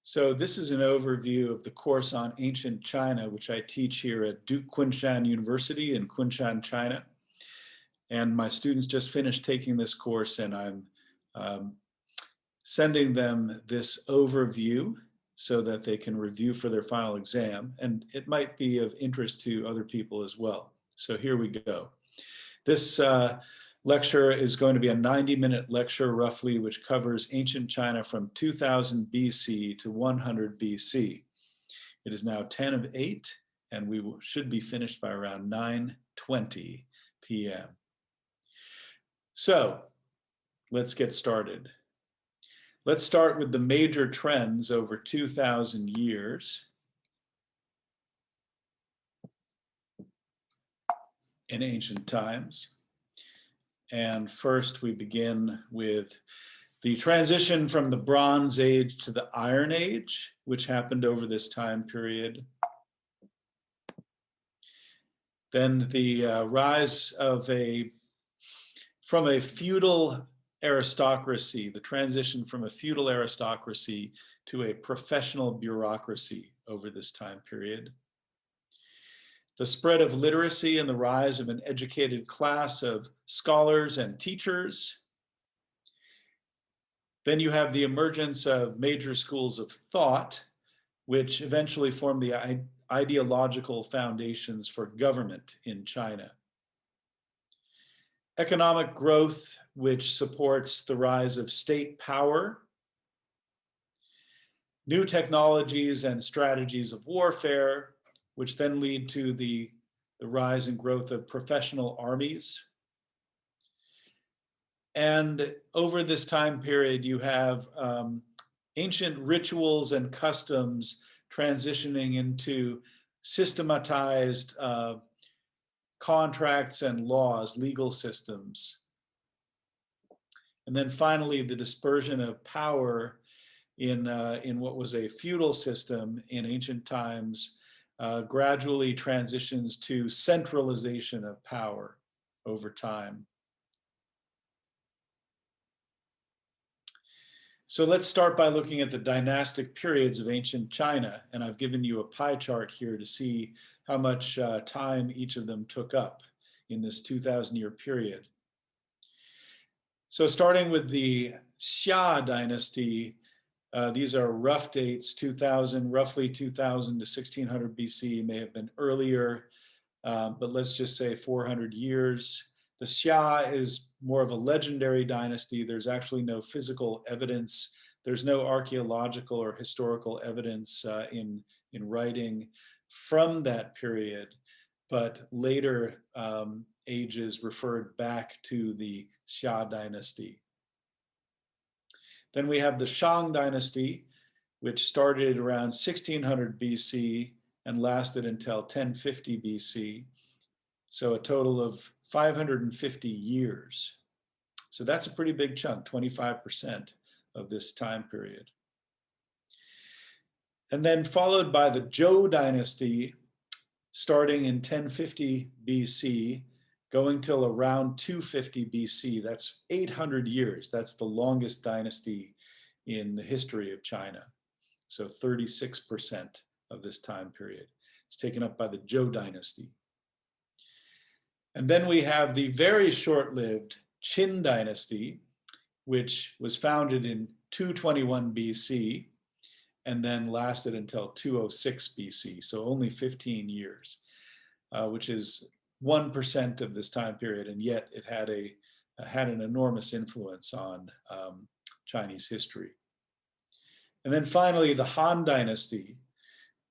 So this is an overview of the course on ancient China, which I teach here at Duke Kunshan University in Kunshan, China. And my students just finished taking this course, and I'm sending them this overview so that they can review for their final exam. And it might be of interest to other people as well. So here we go. This lecture is going to be a 90-minute lecture roughly, which covers ancient China from 2000 BC to 100 BC. It is now 10 of 8, and we should be finished by around 9:20 p.m. So let's get started. Let's start with the major trends over 2,000 years in ancient times. And first we begin with the transition from the Bronze Age to the Iron Age, which happened over this time period. Then the rise of from a feudal aristocracy, the transition from a feudal aristocracy to a professional bureaucracy over this time period. The spread of literacy and the rise of an educated class of scholars and teachers. Then you have the emergence of major schools of thought, which eventually form the ideological foundations for government in China. Economic growth, which supports the rise of state power. New technologies and strategies of warfare, which then lead to the rise and growth of professional armies. And over this time period, you have ancient rituals and customs transitioning into systematized contracts and laws, legal systems. And then finally, the dispersion of power in what was a feudal system in ancient times gradually transitions to centralization of power over time. So let's start by looking at the dynastic periods of ancient China. And I've given you a pie chart here to see how much time each of them took up in this 2,000-year period. So starting with the Xia dynasty, these are rough dates, 2000, roughly 2000 to 1600 BC, may have been earlier, but let's just say 400 years. The Xia is more of a legendary dynasty. There's actually no physical evidence. There's no archaeological or historical evidence in writing from that period, but later ages referred back to the Xia dynasty. Then we have the Shang dynasty, which started around 1600 BC and lasted until 1050 BC. So a total of 550 years. So that's a pretty big chunk, 25% of this time period. And then followed by the Zhou dynasty, starting in 1050 BC, going till around 250 BC. That's 800 years. That's the longest dynasty in the history of China. So 36% of this time period is taken up by the Zhou dynasty. And then we have the very short-lived Qin dynasty, which was founded in 221 BC and then lasted until 206 BC, so only 15 years, which is 1% of this time period, and yet it had an enormous influence on Chinese history. And then finally, the Han Dynasty,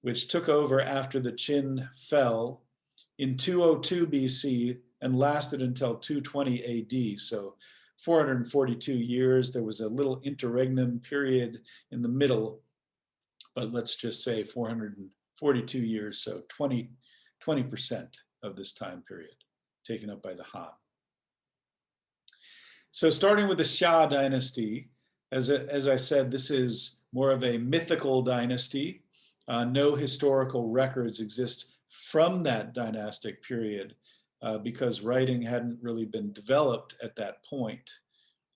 which took over after the Qin fell in 202 BC and lasted until 220 AD, so 442 years. There was a little interregnum period in the middle, but let's just say 442 years, so 20% of this time period taken up by the Han. So starting with the Xia dynasty, as I said, this is more of a mythical dynasty. No historical records exist from that dynastic period because writing hadn't really been developed at that point,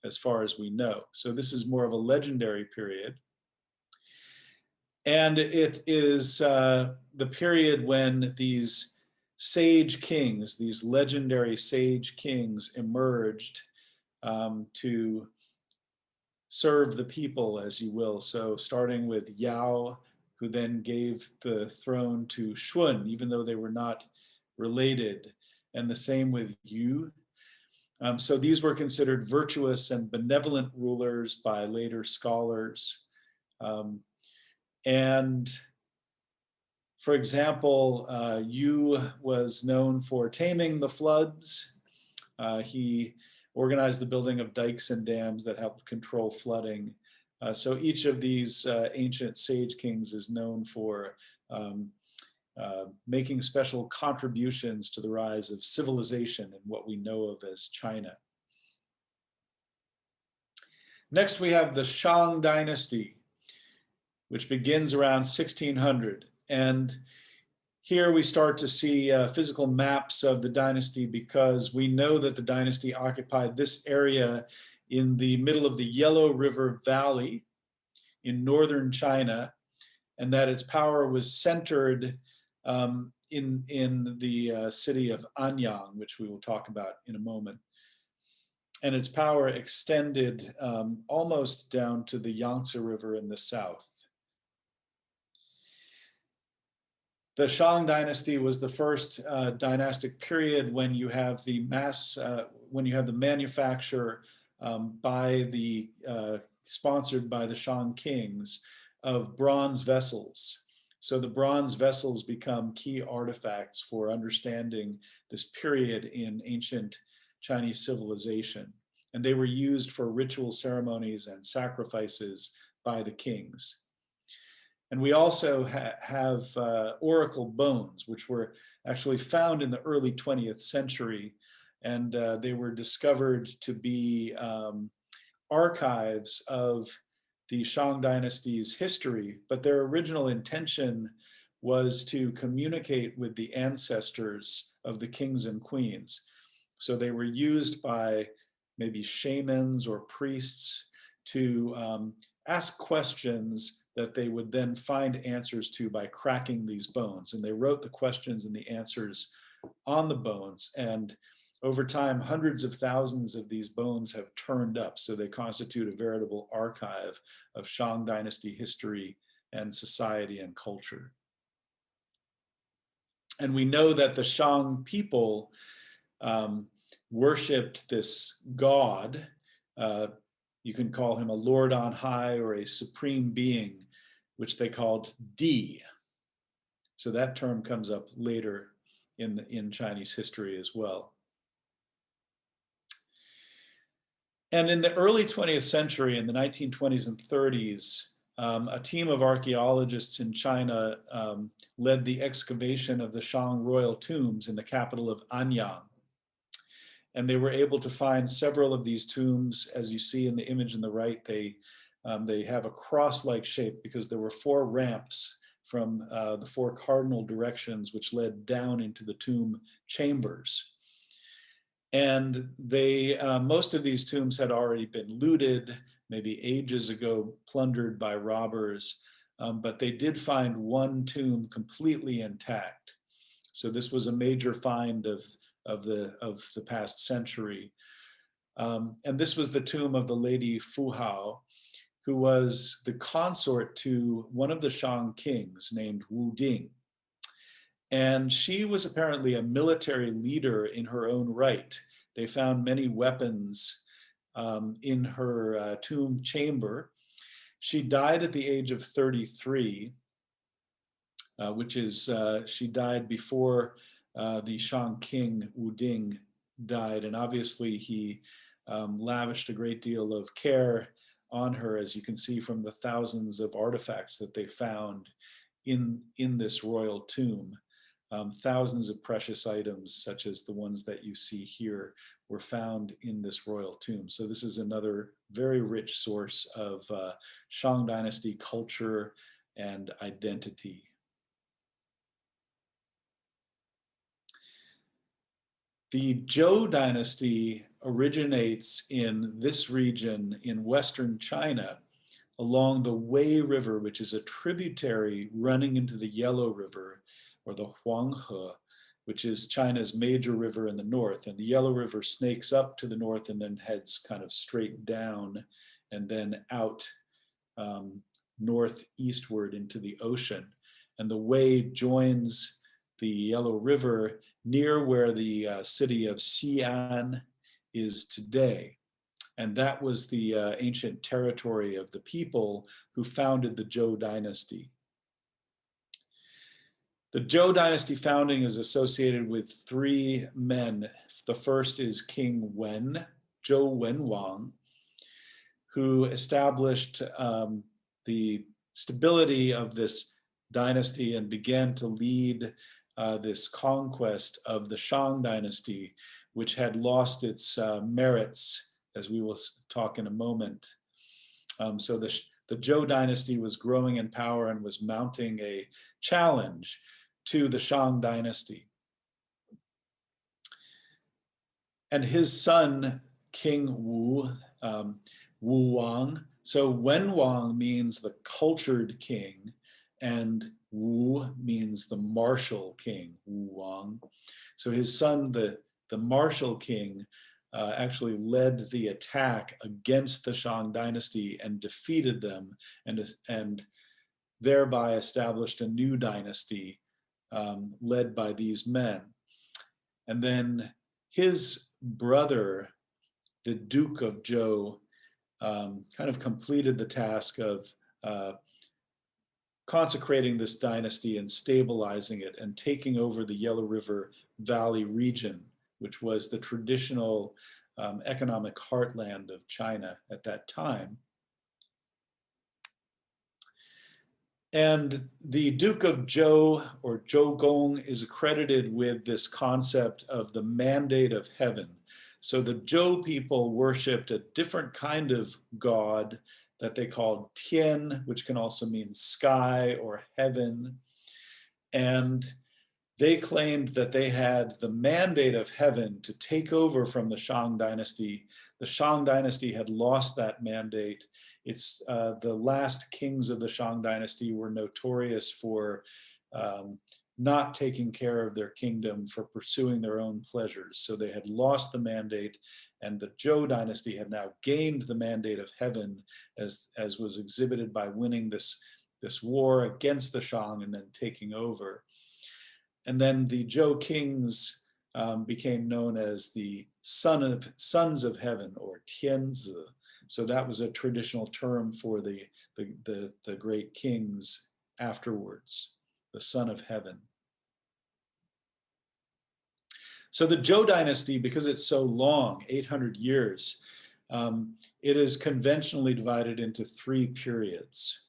as far as we know. So this is more of a legendary period. And it is the period when these sage kings, these legendary sage kings, emerged to serve the people, as you will. So starting with Yao, who then gave the throne to Shun, even though they were not related, and the same with Yu. So these were considered virtuous and benevolent rulers by later scholars. And for example, Yu was known for taming the floods. He organized the building of dikes and dams that helped control flooding. So each of these ancient sage kings is known for making special contributions to the rise of civilization in what we know of as China. Next, we have the Shang Dynasty, which begins around 1600. And here we start to see physical maps of the dynasty, because we know that the dynasty occupied this area in the middle of the Yellow River Valley in northern China, and that its power was centered in the city of Anyang, which we will talk about in a moment. And its power extended almost down to the Yangtze River in the south. The Shang Dynasty was the first dynastic period when you have the manufacture sponsored by the Shang kings of bronze vessels. So the bronze vessels become key artifacts for understanding this period in ancient Chinese civilization. And they were used for ritual ceremonies and sacrifices by the kings. And we also have oracle bones, which were actually found in the early 20th century. And they were discovered to be archives of the Shang Dynasty's history, but their original intention was to communicate with the ancestors of the kings and queens. So they were used by maybe shamans or priests to ask questions that they would then find answers to by cracking these bones. And they wrote the questions and the answers on the bones. And over time, hundreds of thousands of these bones have turned up. So they constitute a veritable archive of Shang Dynasty history and society and culture. And we know that the Shang people worshipped this god. You can call him a lord on high or a supreme being, which they called Di. So that term comes up later in Chinese history as well. And in the early 20th century, in the 1920s and 30s, a team of archaeologists in China led the excavation of the Shang royal tombs in the capital of Anyang. And they were able to find several of these tombs. As you see in the image on the right, they have a cross-like shape because there were 4 ramps from the 4 cardinal directions which led down into the tomb chambers. And most of these tombs had already been looted, maybe ages ago, plundered by robbers, but they did find one tomb completely intact. So this was a major find of the past century. And this was the tomb of the lady Fu Hao, who was the consort to one of the Shang kings named Wu Ding. And she was apparently a military leader in her own right. They found many weapons in her tomb chamber. She died at the age of 33, which is, she died before the Shang king Wu Ding died. And obviously he lavished a great deal of care on her, as you can see from the thousands of artifacts that they found in this royal tomb. Thousands of precious items, such as the ones that you see here, were found in this royal tomb. So this is another very rich source of Shang Dynasty culture and identity. The Zhou dynasty originates in this region in Western China along the Wei River, which is a tributary running into the Yellow River, or the HUANG, which is China's major river in the north. And the Yellow River snakes up to the north and then heads kind of straight down and then out northeastward into the ocean. And the Wei joins the Yellow River near where the city of Xi'an is today. And that was the ancient territory of the people who founded the Zhou dynasty. The Zhou dynasty founding is associated with three men. The first is King Wen, Zhou Wenwang, who established the stability of this dynasty and began to lead this conquest of the Shang dynasty, which had lost its merits, as we will talk in a moment. So the Zhou dynasty was growing in power and was mounting a challenge to the Shang dynasty. And his son, King Wu, Wu Wang. So Wenwang means the cultured king, and Wu means the martial king, Wu Wang. So his son, the martial king, actually led the attack against the Shang dynasty and defeated them, and thereby established a new dynasty led by these men. And then his brother, the Duke of Zhou, kind of completed the task of consecrating this dynasty and stabilizing it and taking over the Yellow River Valley region, which was the traditional economic heartland of China at that time. And the Duke of Zhou, or Zhou Gong, is accredited with this concept of the mandate of heaven. So the Zhou people worshipped a different kind of god that they called Tian, which can also mean sky or heaven. And they claimed that they had the mandate of heaven to take over from the Shang dynasty. The Shang dynasty had lost that mandate. It's the last kings of the Shang dynasty were notorious for not taking care of their kingdom, for pursuing their own pleasures. So they had lost the mandate, and the Zhou dynasty had now gained the mandate of heaven, as was exhibited by winning this war against the Shang and then taking over. And then the Zhou kings became known as the sons of heaven, or Tianzi. So that was a traditional term for the great kings afterwards, the son of heaven. So the Zhou dynasty, because it's so long, 800 years, it is conventionally divided into three periods.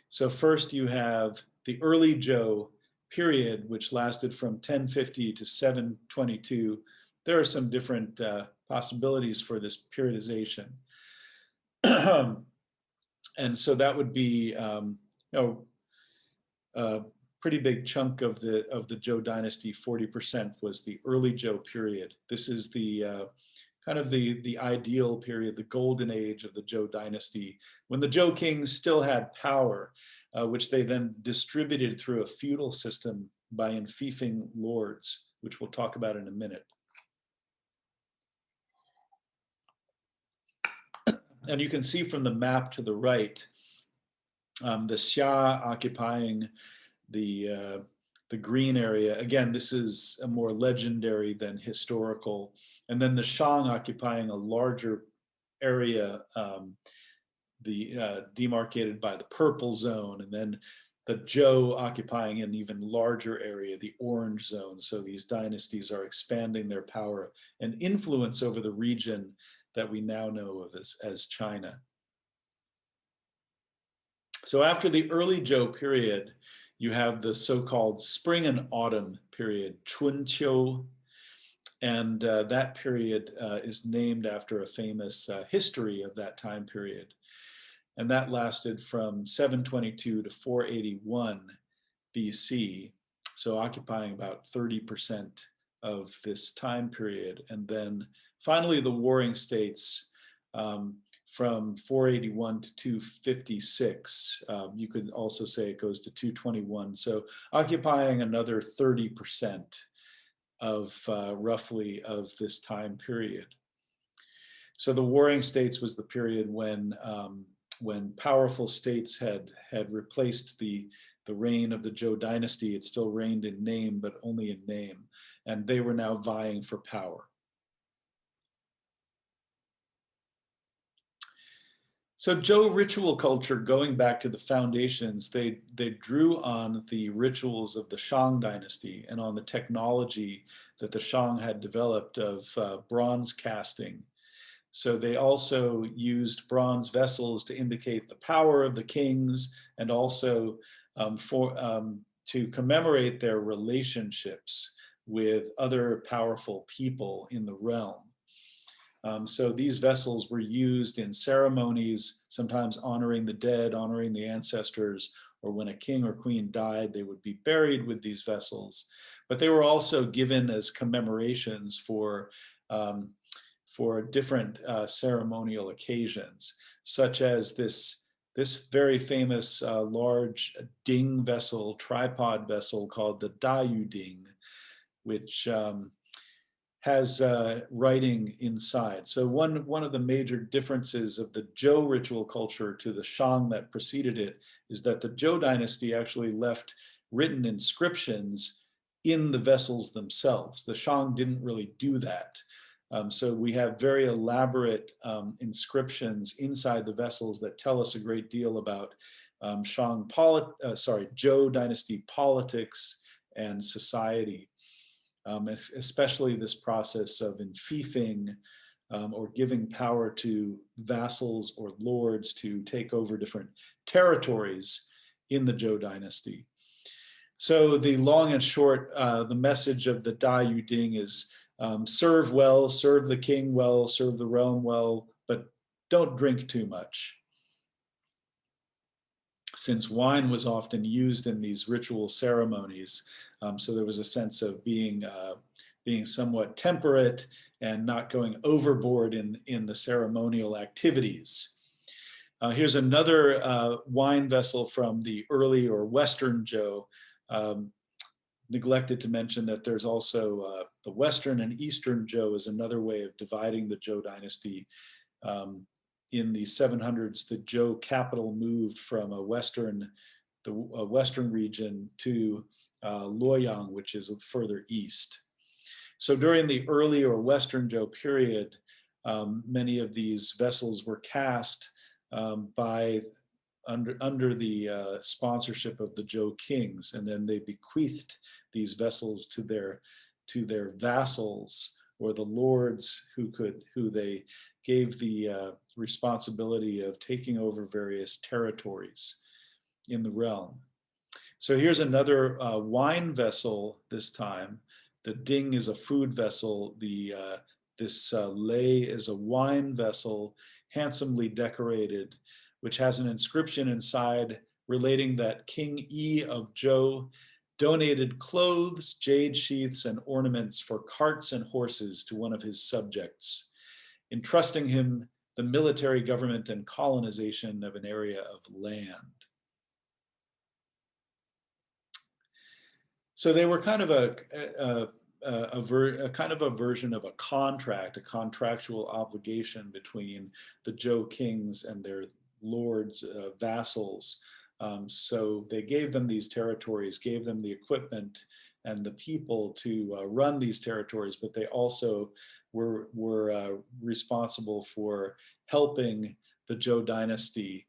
So first you have the early Zhou period, which lasted from 1050 to 722. There are some different possibilities for this periodization. And so that would be a pretty big chunk of the Zhou dynasty. 40% was the early Zhou period. This is the kind of the ideal period, the golden age of the Zhou dynasty, when the Zhou kings still had power, which they then distributed through a feudal system by enfeoffing lords, which we'll talk about in a minute. And you can see from the map to the right, the Xia occupying the green area. Again, this is a more legendary than historical. And then the Shang occupying a larger area, demarcated by the purple zone, and then the Zhou occupying an even larger area, the orange zone. So these dynasties are expanding their power and influence over the region that we now know of as China. So after the early Zhou period, you have the so-called spring and autumn period, Chunqiu, and that period is named after a famous history of that time period. And that lasted from 722 to 481 BC, so occupying about 30% of this time period. And then finally, the Warring States from 481 to 256. You could also say it goes to 221. So occupying another 30% of roughly of this time period. So the Warring States was the period when powerful states had replaced the reign of the Zhou dynasty. It still reigned in name, but only in name. And they were now vying for power. So Zhou ritual culture, going back to the foundations, they drew on the rituals of the Shang dynasty and on the technology that the Shang had developed of bronze casting. So they also used bronze vessels to indicate the power of the kings, and also to commemorate their relationships with other powerful people in the realm. So these vessels were used in ceremonies, sometimes honoring the dead, honoring the ancestors, or when a king or queen died, they would be buried with these vessels. But they were also given as commemorations for different ceremonial occasions, such as this very famous large ding vessel, tripod vessel called the Dayuding, which has writing inside. So one of the major differences of the Zhou ritual culture to the Shang that preceded it is that the Zhou dynasty actually left written inscriptions in the vessels themselves. The Shang didn't really do that. So we have very elaborate inscriptions inside the vessels that tell us a great deal about Zhou dynasty politics and society. Especially this process of enfeoffing or giving power to vassals or lords to take over different territories in the Zhou dynasty. So the long and short, the message of the Da Yu Ding is serve well, serve the king well, serve the realm well, but don't drink too much. Since wine was often used in these ritual ceremonies, so there was a sense of being somewhat temperate and not going overboard in the ceremonial activities. Here's another wine vessel from the early or Western Zhou. Neglected to mention that there's also the Western and Eastern Zhou is another way of dividing the Zhou dynasty. In the 700s, the Zhou capital moved from a western region to Luoyang, which is further east. So during the early or Western Zhou period, many of these vessels were cast under the sponsorship of the Zhou kings, and then they bequeathed these vessels to their vassals or the lords who they gave the responsibility of taking over various territories in the realm. So here's another wine vessel this time. The ding is a food vessel. This lei is a wine vessel, handsomely decorated, which has an inscription inside relating that King Yi of Zhou donated clothes, jade sheaths, and ornaments for carts and horses to one of his subjects, entrusting him the military government and colonization of an area of land. So they were kind of a kind of a version of a contract, a contractual obligation between the Zhou kings and their lords, vassals. So they gave them these territories, gave them the equipment and the people to run these territories, but they also were responsible for helping the Zhou dynasty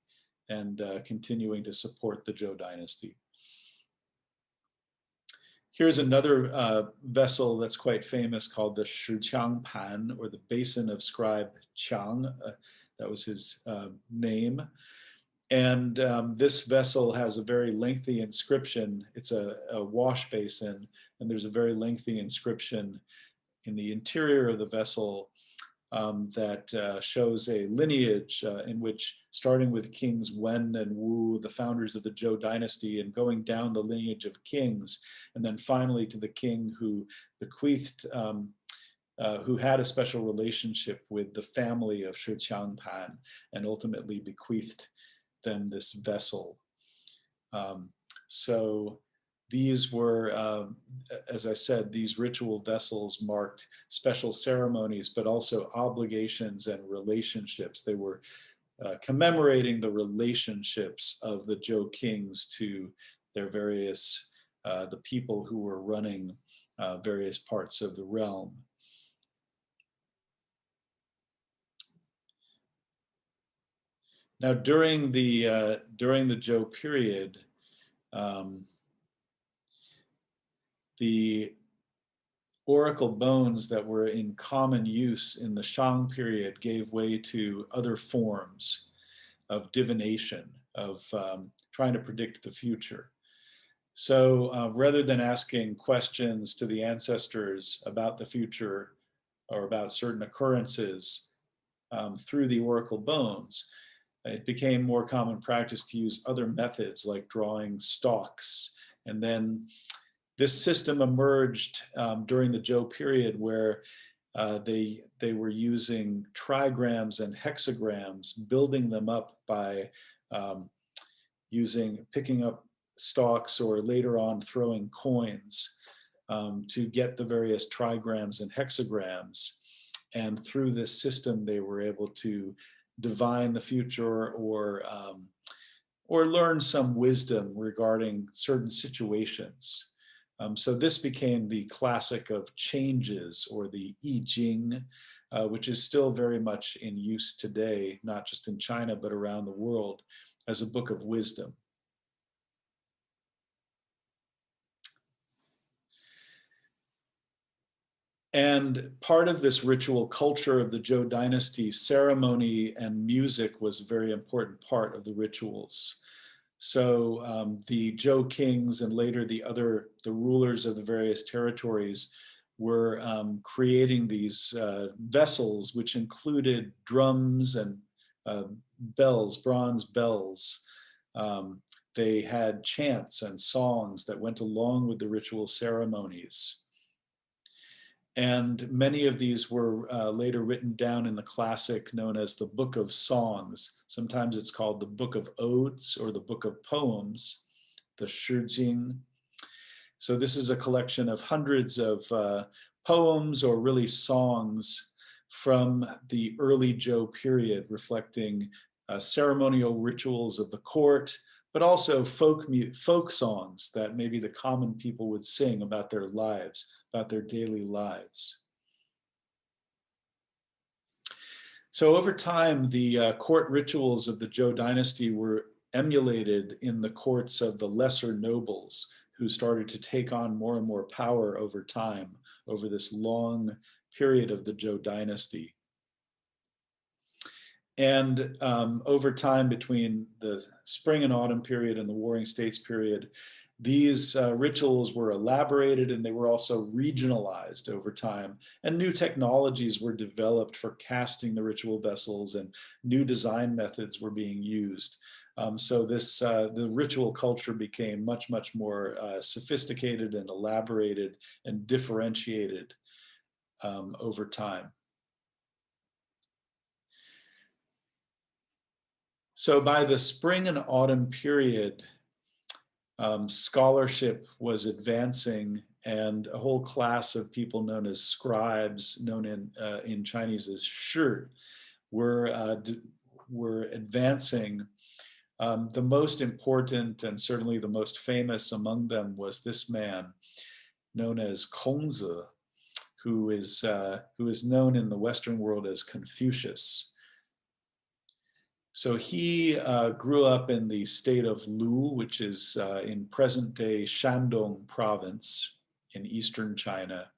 and continuing to support the Zhou dynasty. Here's another vessel that's quite famous called the Shiqiang Pan, or the Basin of Scribe Chang. That was his name. And this vessel has a very lengthy inscription. It's a wash basin, and there's a very lengthy inscription in the interior of the vessel that shows a lineage in which, starting with Kings Wen and Wu, the founders of the Zhou dynasty, and going down the lineage of kings, and then finally to the king who bequeathed who had a special relationship with the family of Shi Qiangpan and ultimately bequeathed them this vessel. So these were, as I said, these ritual vessels marked special ceremonies, but also obligations and relationships. They were commemorating the relationships of the Zhou kings to their various, the people who were running various parts of the realm. Now, during the Zhou period, the oracle bones that were in common use in the Shang period gave way to other forms of divination, of trying to predict the future. So rather than asking questions to the ancestors about the future or about certain occurrences through the oracle bones, it became more common practice to use other methods like drawing stalks. And then this system emerged during the Zhou period where they were using trigrams and hexagrams, building them up by picking up stalks or later on throwing coins to get the various trigrams and hexagrams. And through this system, they were able to divine the future or learn some wisdom regarding certain situations. So this became the classic of changes, or the I Ching, which is still very much in use today, not just in China, but around the world, as a book of wisdom. And part of this ritual culture of the Zhou dynasty, ceremony and music was a very important part of the rituals. So the Zhou kings and later the rulers of the various territories were creating these vessels, which included drums and bells, bronze bells. They had chants and songs that went along with the ritual ceremonies. And many of these were later written down in the classic known as the Book of Songs. Sometimes it's called the Book of Odes or the Book of Poems, the Shijing. So this is a collection of hundreds of poems or really songs from the early Zhou period, reflecting ceremonial rituals of the court, but also folk songs that maybe the common people would sing about their lives, about their daily lives. So over time, the court rituals of the Zhou dynasty were emulated in the courts of the lesser nobles, who started to take on more and more power over time, over this long period of the Zhou dynasty. And over time, between the spring and autumn period and the Warring States period, these rituals were elaborated and they were also regionalized over time. And new technologies were developed for casting the ritual vessels, and new design methods were being used. So the ritual culture became much, much more sophisticated and elaborated and differentiated over time. So by the spring and autumn period, scholarship was advancing, and a whole class of people known as scribes, known in Chinese as shi, were advancing. The most important and certainly the most famous among them was this man known as Kongzi, who is known in the Western world as Confucius. So he grew up in the state of Lu, which is in present-day Shandong province in eastern China.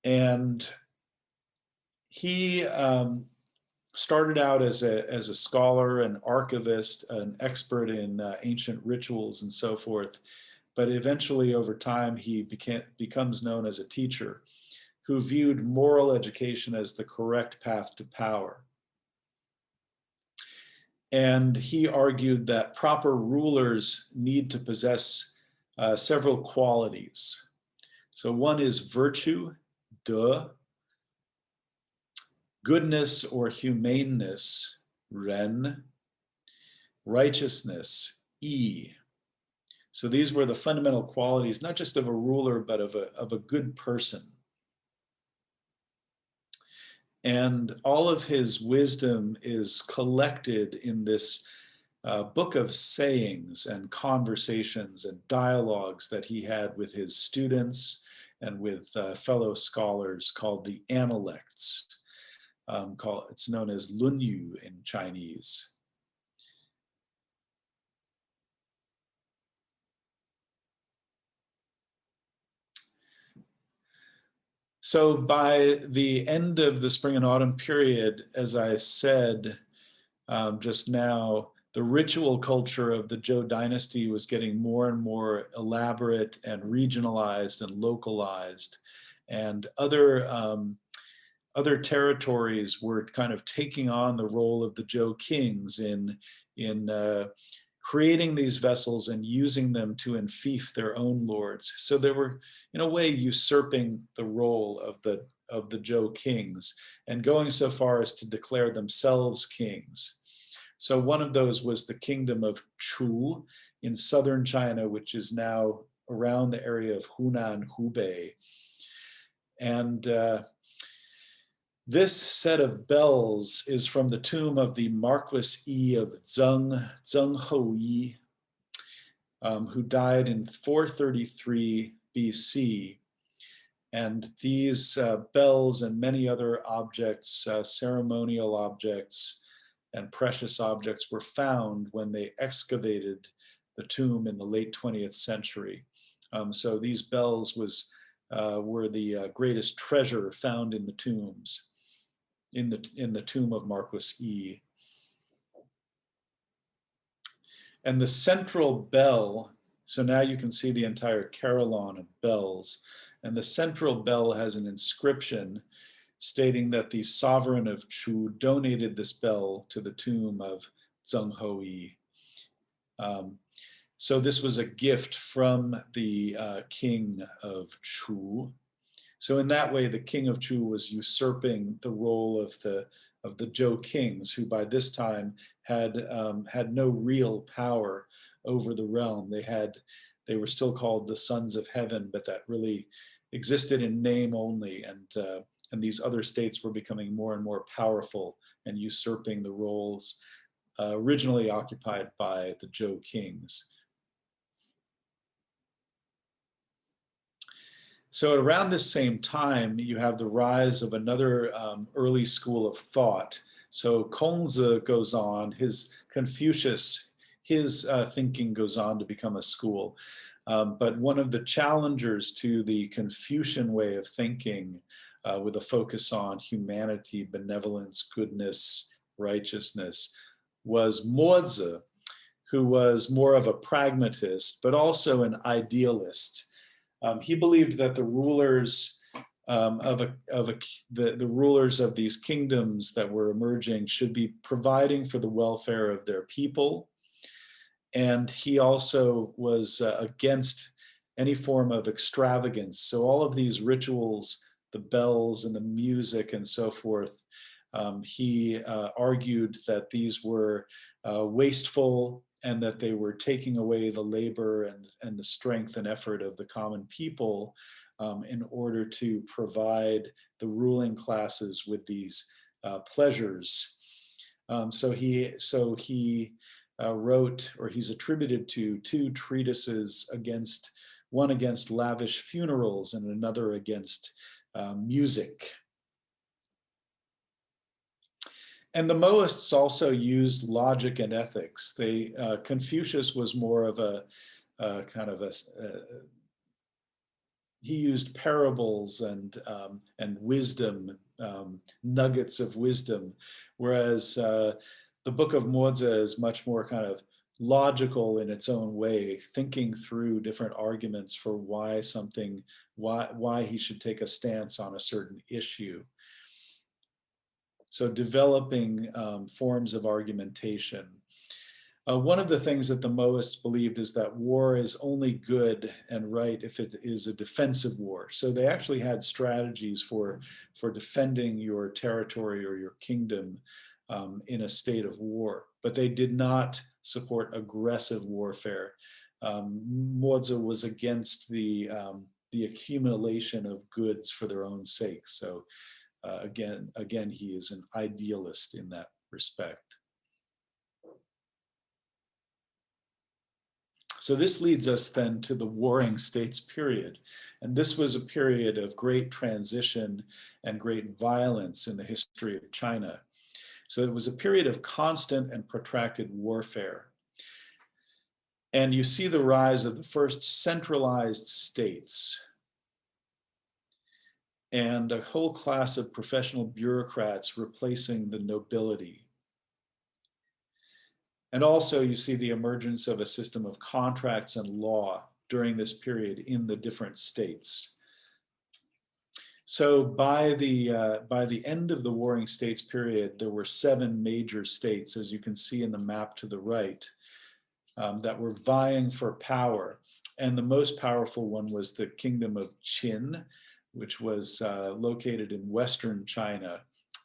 And he started out as a scholar, an archivist, an expert in ancient rituals and so forth. But eventually, over time, he becomes known as a teacher who viewed moral education as the correct path to power. And he argued that proper rulers need to possess several qualities. So one is virtue, de, goodness or humaneness, ren, righteousness, yi. So these were the fundamental qualities, not just of a ruler, but of a good person. And all of his wisdom is collected in this book of sayings and conversations and dialogues that he had with his students and with fellow scholars called the Analects. It's known as Lunyu in Chinese. So by the end of the spring and autumn period, as I said just now, the ritual culture of the Zhou dynasty was getting more and more elaborate and regionalized and localized. And other territories were kind of taking on the role of the Zhou kings in creating these vessels and using them to enfeoff their own lords. So they were, in a way, usurping the role of the Zhou kings and going so far as to declare themselves kings. So one of those was the kingdom of Chu in southern China, which is now around the area of Hunan, Hubei. And this set of bells is from the tomb of the Marquis Yi of Zheng Houyi, who died in 433 BC. And these bells and many other objects, ceremonial objects and precious objects, were found when they excavated the tomb in the late 20th century. So these bells were the greatest treasure found in the tombs, in the tomb of Marquis Yi. And the central bell, so now you can see the entire carillon of bells, and the central bell has an inscription stating that the sovereign of Chu donated this bell to the tomb of Zheng Houyi. So this was a gift from the king of Chu. So in that way, the king of Chu was usurping the role of the Zhou kings, who by this time had no real power over the realm. They were still called the sons of heaven, but that really existed in name only. And these other states were becoming more and more powerful and usurping the roles originally occupied by the Zhou kings. So around this same time, you have the rise of another early school of thought. So Kongzi goes on, Confucius, his thinking goes on to become a school. But one of the challengers to the Confucian way of thinking, with a focus on humanity, benevolence, goodness, righteousness, was Mozi, who was more of a pragmatist, but also an idealist. He believed that the rulers the rulers of these kingdoms that were emerging should be providing for the welfare of their people. And he also was against any form of extravagance. So all of these rituals, the bells and the music and so forth, he argued that these were wasteful, and that they were taking away the labor and the strength and effort of the common people in order to provide the ruling classes with these pleasures. So he wrote, or he's attributed to, two treatises one against lavish funerals and another against music. And the Mohists also used logic and ethics. Confucius was more of he used parables and wisdom, nuggets of wisdom, whereas the Book of Mozi is much more kind of logical in its own way, thinking through different arguments for why he should take a stance on a certain issue. So developing forms of argumentation. One of the things that the Mohists believed is that war is only good and right if it is a defensive war. So they actually had strategies for defending your territory or your kingdom in a state of war, but they did not support aggressive warfare. Mozi was against the accumulation of goods for their own sake. So again, he is an idealist in that respect. So this leads us then to the Warring States period. And this was a period of great transition and great violence in the history of China. So it was a period of constant and protracted warfare. And you see the rise of the first centralized states and a whole class of professional bureaucrats replacing the nobility. And also you see the emergence of a system of contracts and law during this period in the different states. So by the end of the Warring States period, there were 7 major states, as you can see in the map to the right, that were vying for power. And the most powerful one was the Kingdom of Qin, which was located in Western China,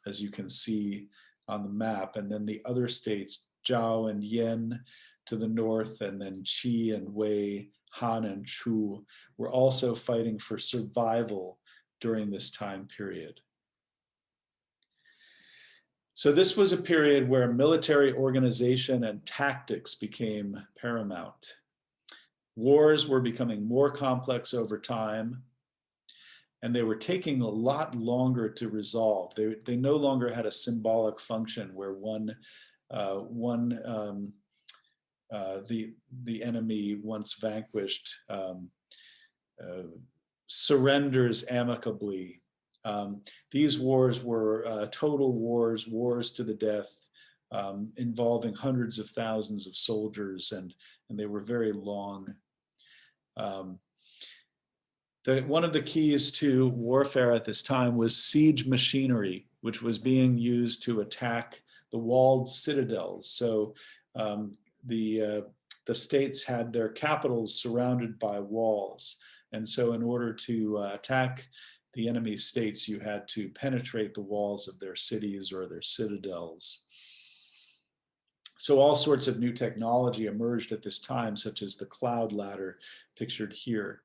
as you can see on the map. And then the other states, Zhou and Yan to the north, and then Qi and Wei, Han and Chu, were also fighting for survival during this time period. So this was a period where military organization and tactics became paramount. Wars were becoming more complex over time, and they were taking a lot longer to resolve. They no longer had a symbolic function where the enemy once vanquished surrenders amicably. These wars were total wars, wars to the death, involving hundreds of thousands of soldiers, and they were very long. One of the keys to warfare at this time was siege machinery, which was being used to attack the walled citadels. So the states had their capitals surrounded by walls. And so in order to attack the enemy states, you had to penetrate the walls of their cities or their citadels. So all sorts of new technology emerged at this time, such as the cloud ladder pictured here.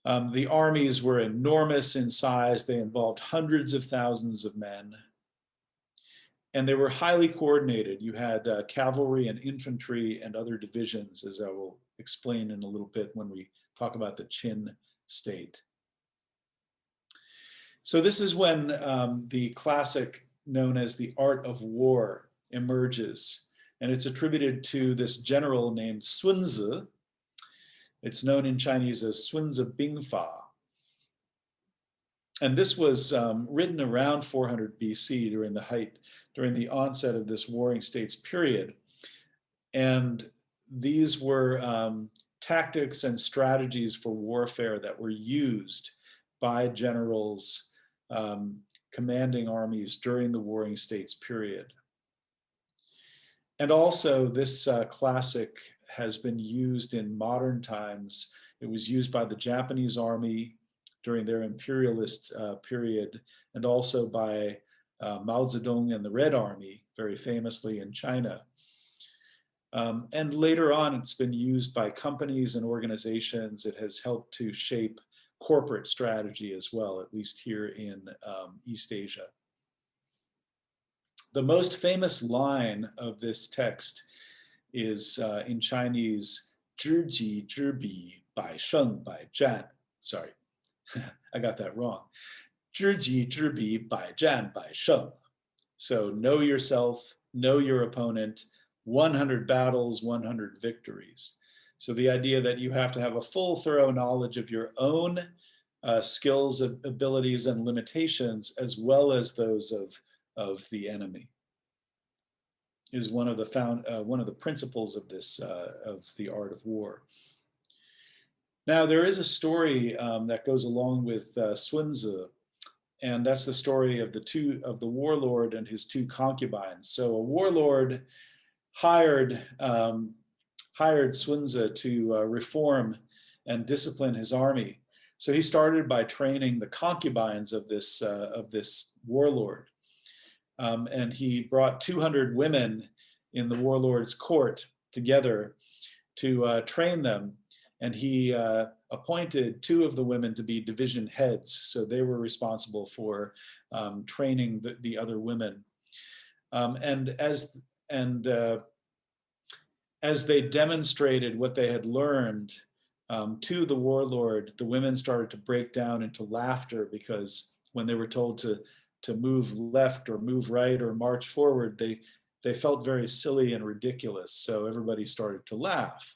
The armies were enormous in size. They involved hundreds of thousands of men. And they were highly coordinated. You had cavalry and infantry and other divisions, as I will explain in a little bit when we talk about the Qin state. So this is when the classic known as the art of war emerges. And it's attributed to this general named Sun Tzu. It's known in Chinese as Sun Tzu Bingfa. And this was written around 400 BC during the onset of this Warring States period. And these were tactics and strategies for warfare that were used by generals commanding armies during the Warring States period. And also this classic has been used in modern times. It was used by the Japanese army during their imperialist period, and also by Mao Zedong and the Red Army, very famously in China. And later on, it's been used by companies and organizations. It has helped to shape corporate strategy as well, at least here in East Asia. The most famous line of this text is in Chinese, 知己知彼，百胜百战. Sorry, I got that wrong. 知己知彼，百战百胜. So know yourself, know your opponent, 100 battles, 100 victories. So the idea that you have to have a full, thorough knowledge of your own skills, abilities, and limitations, as well as those of the enemy, is one of the principles of this of the art of war. Now there is a story that goes along with Sun Tzu, and that's the story of the warlord and his 2 concubines. So a warlord hired Sun Tzu to reform and discipline his army. So he started by training the concubines of this warlord. And he brought 200 women in the warlord's court together to train them. And he appointed 2 of the women to be division heads. So they were responsible for training the other women. And as they demonstrated what they had learned to the warlord, the women started to break down into laughter, because when they were told to move left or move right or march forward, they felt very silly and ridiculous. So everybody started to laugh.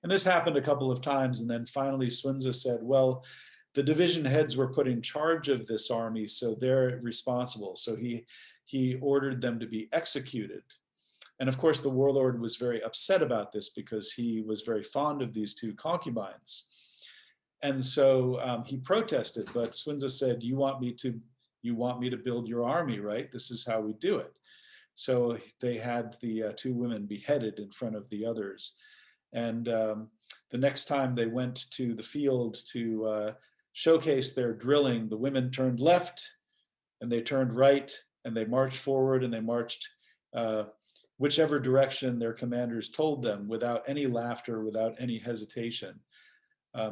And this happened a couple of times. And then finally Sun Tzu said, well, the division heads were put in charge of this army, so they're responsible. So he ordered them to be executed. And of course, the warlord was very upset about this, because he was very fond of these 2 concubines. And so he protested, but Sun Tzu said, you want me to build your army, right? This is how we do it. So they had the 2 women beheaded in front of the others. And the next time they went to the field to showcase their drilling, the women turned left and they turned right, and they marched forward, and they marched whichever direction their commanders told them, without any laughter, without any hesitation.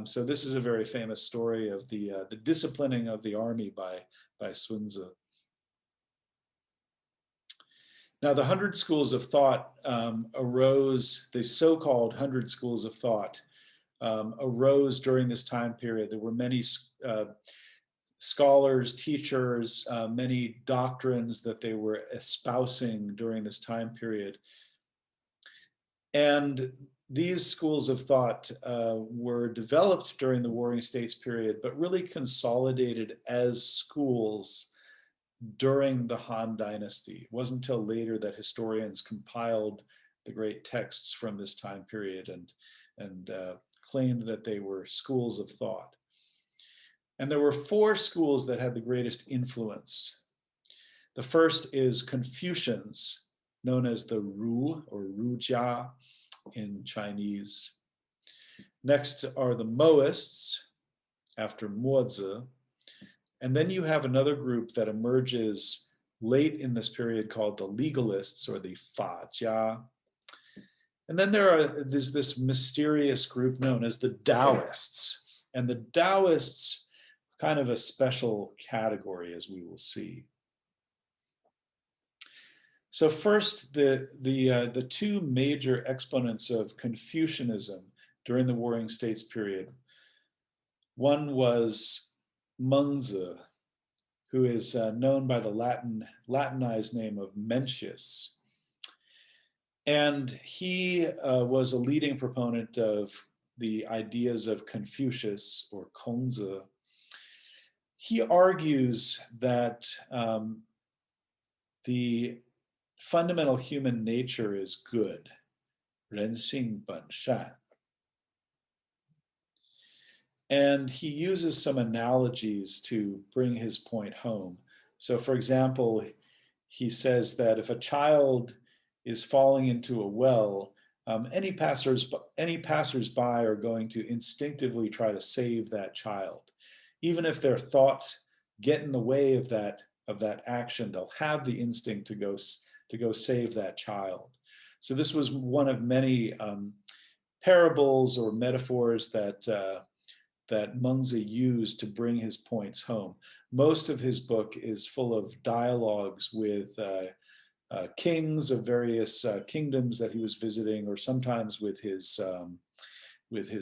So this is a very famous story of the disciplining of the army by Sun Tzu. Now, the 100 schools of thought arose, the so-called 100 schools of thought arose during this time period. There were many scholars, teachers, many doctrines that they were espousing during this time period. And these schools of thought were developed during the Warring States period, but really consolidated as schools during the Han Dynasty. It wasn't until later that historians compiled the great texts from this time period and claimed that they were schools of thought. And there were 4 schools that had the greatest influence. The first is Confucians, known as the Ru or Rujia in Chinese. Next are the Moists, after Mozi. And then you have another group that emerges late in this period called the Legalists, or the Fajia. And then there's this mysterious group known as the Taoists. And the Taoists, kind of a special category, as we will see. So first, the 2 major exponents of Confucianism during the Warring States period. One was Mengzi, who is known by the Latinized name of Mencius. And he was a leading proponent of the ideas of Confucius, or Kongzi. He argues that the fundamental human nature is good, 人性本善. And he uses some analogies to bring his point home. So for example, he says that if a child is falling into a well, any passersby are going to instinctively try to save that child. Even if their thoughts get in the way of that action, they'll have the instinct to go save that child. So this was one of many parables or metaphors that Mengzi used to bring his points home. Most of his book is full of dialogues with kings of various kingdoms that he was visiting, or sometimes with his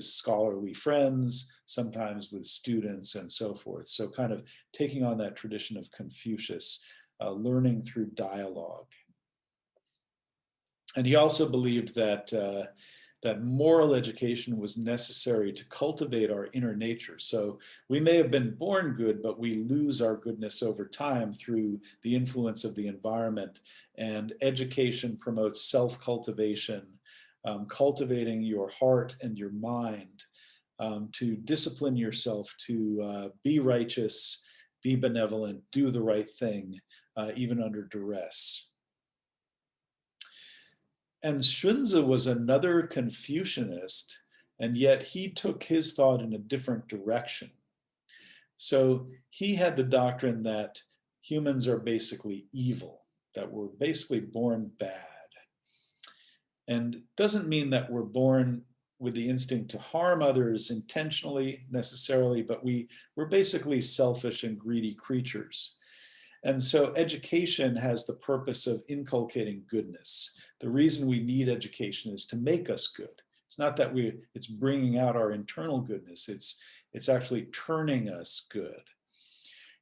scholarly friends, sometimes with students and so forth. So kind of taking on that tradition of Confucius, learning through dialogue. And he also believed that that moral education was necessary to cultivate our inner nature. So we may have been born good, but we lose our goodness over time through the influence of the environment. And education promotes self-cultivation, cultivating your heart and your mind, to discipline yourself to be righteous, be benevolent, do the right thing, even under duress. And Xunzi was another Confucianist, and yet he took his thought in a different direction. So he had the doctrine that humans are basically evil, that we're basically born bad. And doesn't mean that we're born with the instinct to harm others intentionally necessarily, but we're basically selfish and greedy creatures. And so education has the purpose of inculcating goodness. The reason we need education is to make us good. It's not that it's bringing out our internal goodness, it's actually turning us good.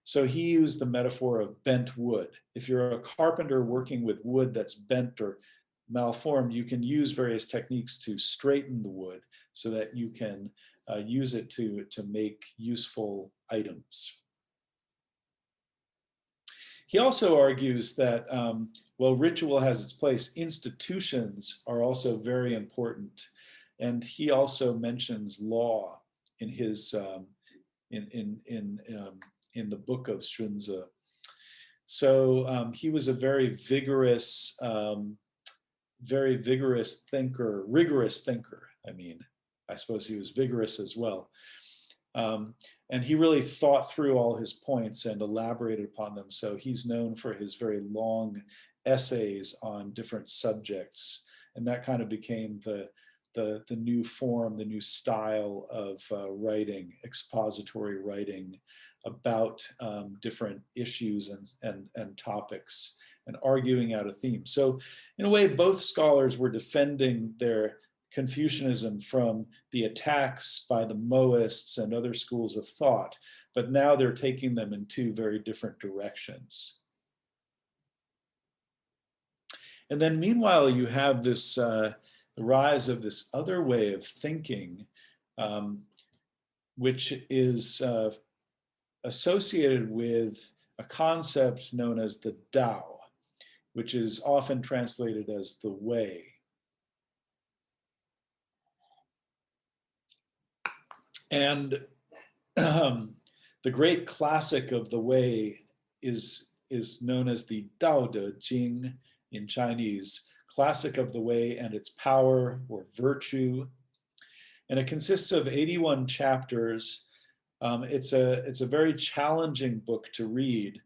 So he used the metaphor of bent wood. If you're a carpenter working with wood that's bent or malformed, you can use various techniques to straighten the wood so that you can use it to make useful items. He also argues that while ritual has its place, institutions are also very important. And he also mentions law in his in the book of Xunzi. So he was a very vigorous thinker, rigorous thinker. I mean, I suppose he was vigorous as well. And he really thought through all his points and elaborated upon them. So he's known for his very long essays on different subjects. And that kind of became the new form, the new style of writing, expository writing about different issues and topics and arguing out a theme. So in a way, both scholars were defending their Confucianism from the attacks by the Mohists and other schools of thought, but now they're taking them in two very different directions. And then meanwhile, you have this the rise of this other way of thinking, which is associated with a concept known as the Tao, which is often translated as the way. And the great classic of the way is known as the Dao De Jing in Chinese, classic of the way and its power or virtue. And it consists of 81 chapters. It's a very challenging book to read.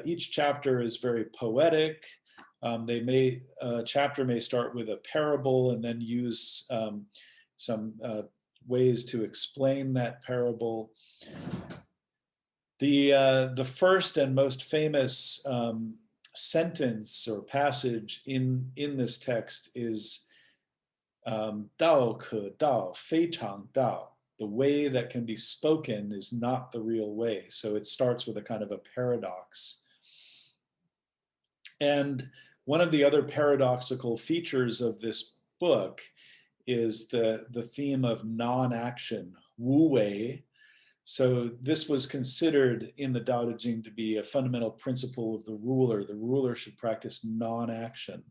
Each chapter is very poetic. A chapter may start with a parable and then use some ways to explain that parable. The first and most famous sentence or passage in this text is Dao ke Dao, Fei Chang Dao. The way that can be spoken is not the real way. So it starts with a kind of a paradox. And one of the other paradoxical features of this book is the theme of non-action, wu wei. So this was considered in the Tao Te Ching to be a fundamental principle of the ruler. The ruler should practice non-action.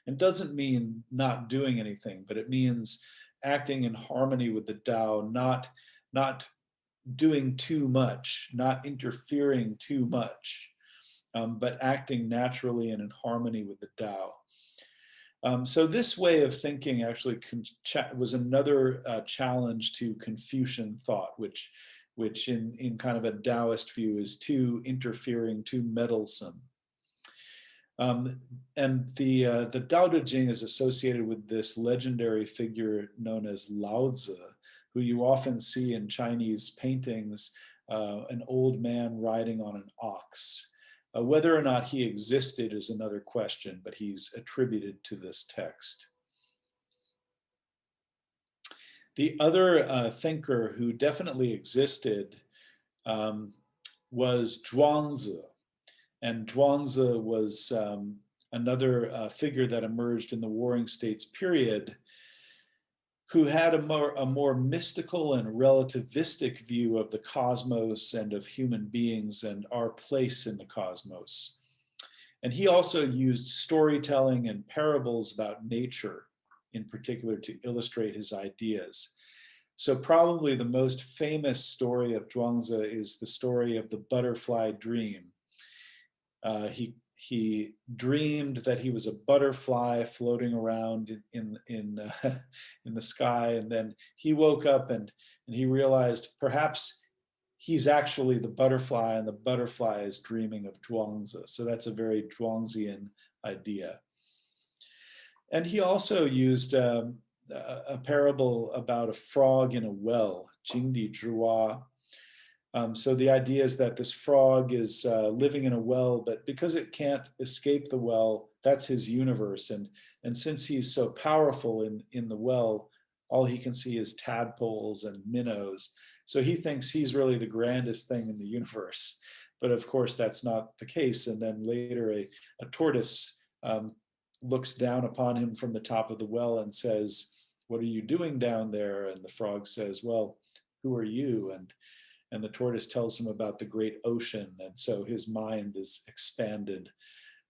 It doesn't mean not doing anything, but it means acting in harmony with the Tao, not doing too much, not interfering too much, but acting naturally and in harmony with the Tao. So this way of thinking actually was another challenge to Confucian thought, which in kind of a Taoist view is too interfering, too meddlesome. And the Tao Te Ching is associated with this legendary figure known as Lao Tzu, who you often see in Chinese paintings, an old man riding on an ox. Whether or not he existed is another question, but he's attributed to this text. The other thinker who definitely existed was Zhuangzi. And Zhuangzi was another figure that emerged in the Warring States period, who had a more mystical and relativistic view of the cosmos and of human beings and our place in the cosmos. And he also used storytelling and parables about nature in particular to illustrate his ideas. So probably the most famous story of Zhuangzi is the story of the butterfly dream. he dreamed that he was a butterfly floating around in the sky, and then he woke up and he realized perhaps he's actually the butterfly, and the butterfly is dreaming of Zhuangzi. So that's a very Zhuangzian idea. And he also used a parable about a frog in a well, Jingdi Zhuwa. So the idea is that this frog is living in a well, but because it can't escape the well, that's his universe. And since he's so powerful in the well, all he can see is tadpoles and minnows. So he thinks he's really the grandest thing in the universe. But of course, that's not the case. And then later, a tortoise looks down upon him from the top of the well and says, "What are you doing down there?" And the frog says, "Well, who are you?" And the tortoise tells him about the great ocean. And so his mind is expanded.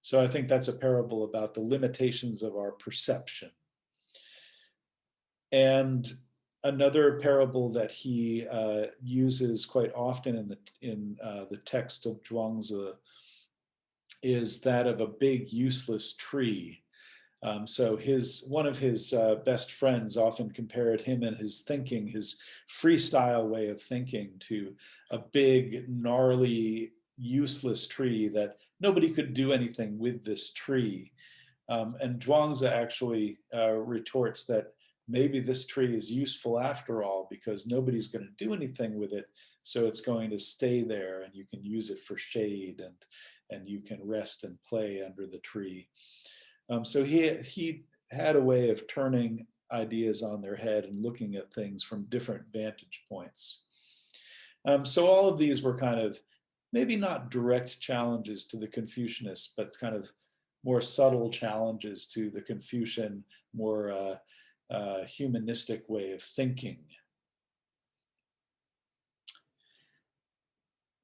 So I think that's a parable about the limitations of our perception. And another parable that he uses quite often in the text of Zhuangzi is that of a big useless tree. So one of his best friends often compared him and his thinking, his freestyle way of thinking, to a big, gnarly, useless tree that nobody could do anything with this tree. And Zhuangzi actually retorts that maybe this tree is useful after all, because nobody's going to do anything with it. So it's going to stay there, and you can use it for shade, and you can rest and play under the tree. So he had a way of turning ideas on their head and looking at things from different vantage points. So all of these were kind of maybe not direct challenges to the Confucianists, but kind of more subtle challenges to the Confucian, more humanistic way of thinking.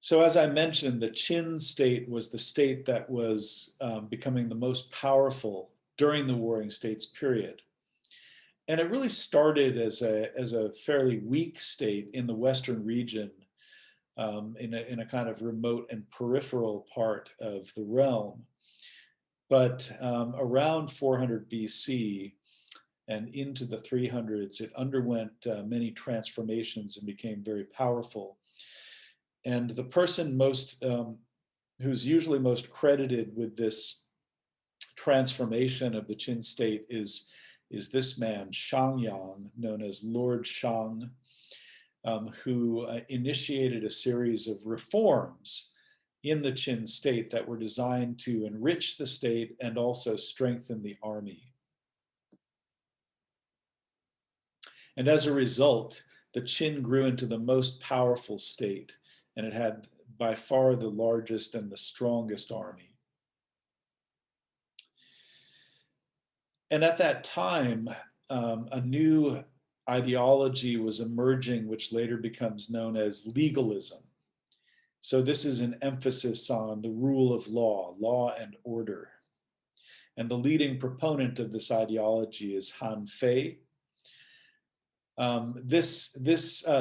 So as I mentioned, the Qin state was the state that was becoming the most powerful during the Warring States period. And it really started as a fairly weak state in the Western region, in a kind of remote and peripheral part of the realm. But around 400 BC and into the 300s, it underwent many transformations and became very powerful. And the person who's usually most credited with this transformation of the Qin state is this man, Shang, known as Lord Shang, who initiated a series of reforms in the Qin state that were designed to enrich the state and also strengthen the army. And as a result, the Qin grew into the most powerful state, and it had by far the largest and the strongest army. And at that time, a new ideology was emerging, which later becomes known as legalism. So this is an emphasis on the rule of law and order. And the leading proponent of this ideology is Han Fei. This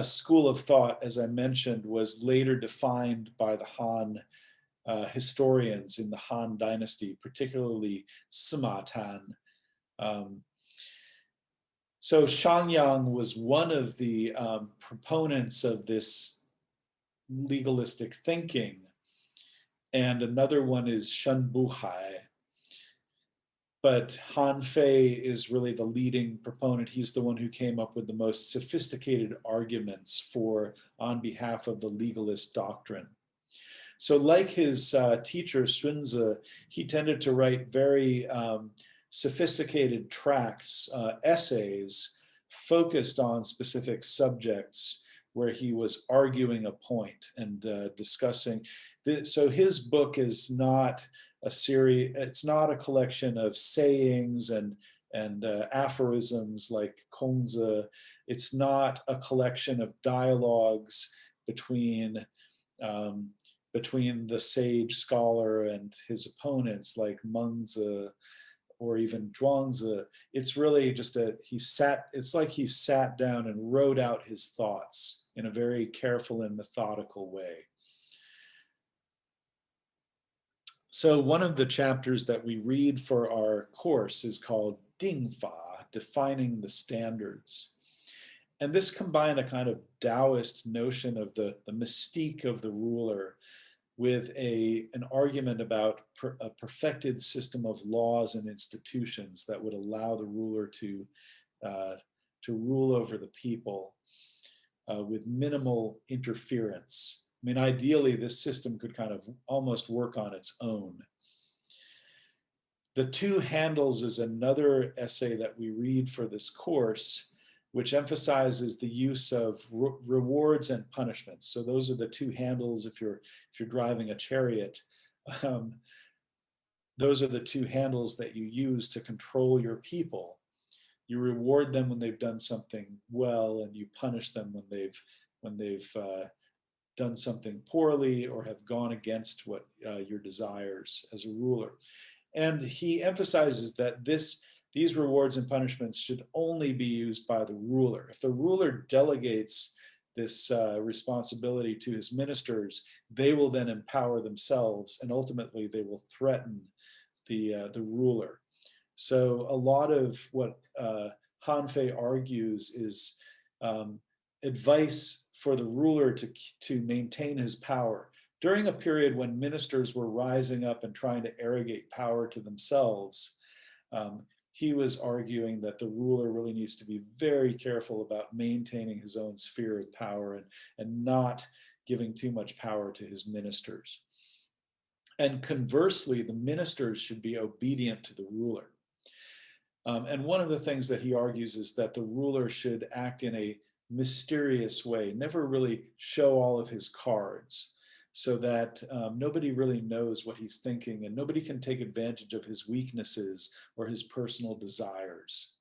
school of thought, as I mentioned, was later defined by the Han historians in the Han Dynasty, particularly Sima Tan. So Shang was one of the proponents of this legalistic thinking, and another one is Shen Buhai. But Han Fei is really the leading proponent. He's the one who came up with the most sophisticated arguments on behalf of the legalist doctrine. So like his teacher, Sunzi, he tended to write very sophisticated tracts, essays, focused on specific subjects where he was arguing a point and discussing. So his book is not a series, it's not a collection of sayings and aphorisms like Kongzi. It's not a collection of dialogues between the sage scholar and his opponents like Mengzi or even Zhuangzi. It's really just it's like he sat down and wrote out his thoughts in a very careful and methodical way. So one of the chapters that we read for our course is called Dingfa, defining the standards. And this combined a kind of Taoist notion of the mystique of the ruler with an argument about a perfected system of laws and institutions that would allow the ruler to rule over the people with minimal interference. I mean, ideally, this system could kind of almost work on its own. The Two Handles is another essay that we read for this course, which emphasizes the use of rewards and punishments. So those are the two handles if you're driving a chariot. Those are the two handles that you use to control your people. You reward them when they've done something well, and you punish them when they've done something poorly or have gone against what your desires as a ruler. And he emphasizes that these rewards and punishments should only be used by the ruler. If the ruler delegates this responsibility to his ministers, they will then empower themselves, and ultimately they will threaten the ruler. So a lot of what Han Fei argues is advice for the ruler to maintain his power. During a period when ministers were rising up and trying to arrogate power to themselves, he was arguing that the ruler really needs to be very careful about maintaining his own sphere of power and not giving too much power to his ministers. And conversely, the ministers should be obedient to the ruler. And one of the things that he argues is that the ruler should act in a mysterious way, never really show all of his cards, so that nobody really knows what he's thinking and nobody can take advantage of his weaknesses or his personal desires.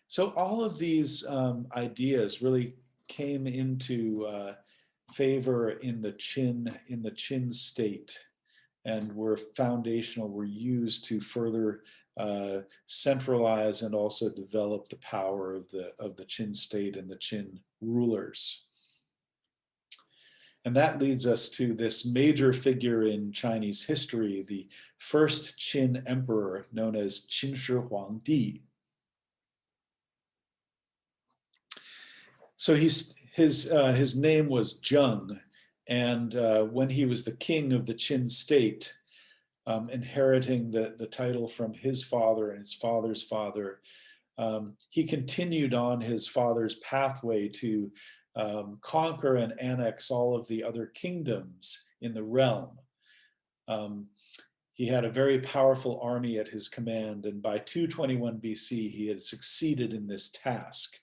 So all of these ideas really came into favor in the Qin state, and were foundational, were used to further centralize and also develop the power of the Qin state and the Qin rulers. And that leads us to this major figure in Chinese history, the first Qin emperor, known as Qin Shi Huangdi. So his name was Zhang, and when he was the king of the Qin state, inheriting the title from his father and his father's father, he continued on his father's pathway to conquer and annex all of the other kingdoms in the realm. He had a very powerful army at his command, and by 221 BC, he had succeeded in this task.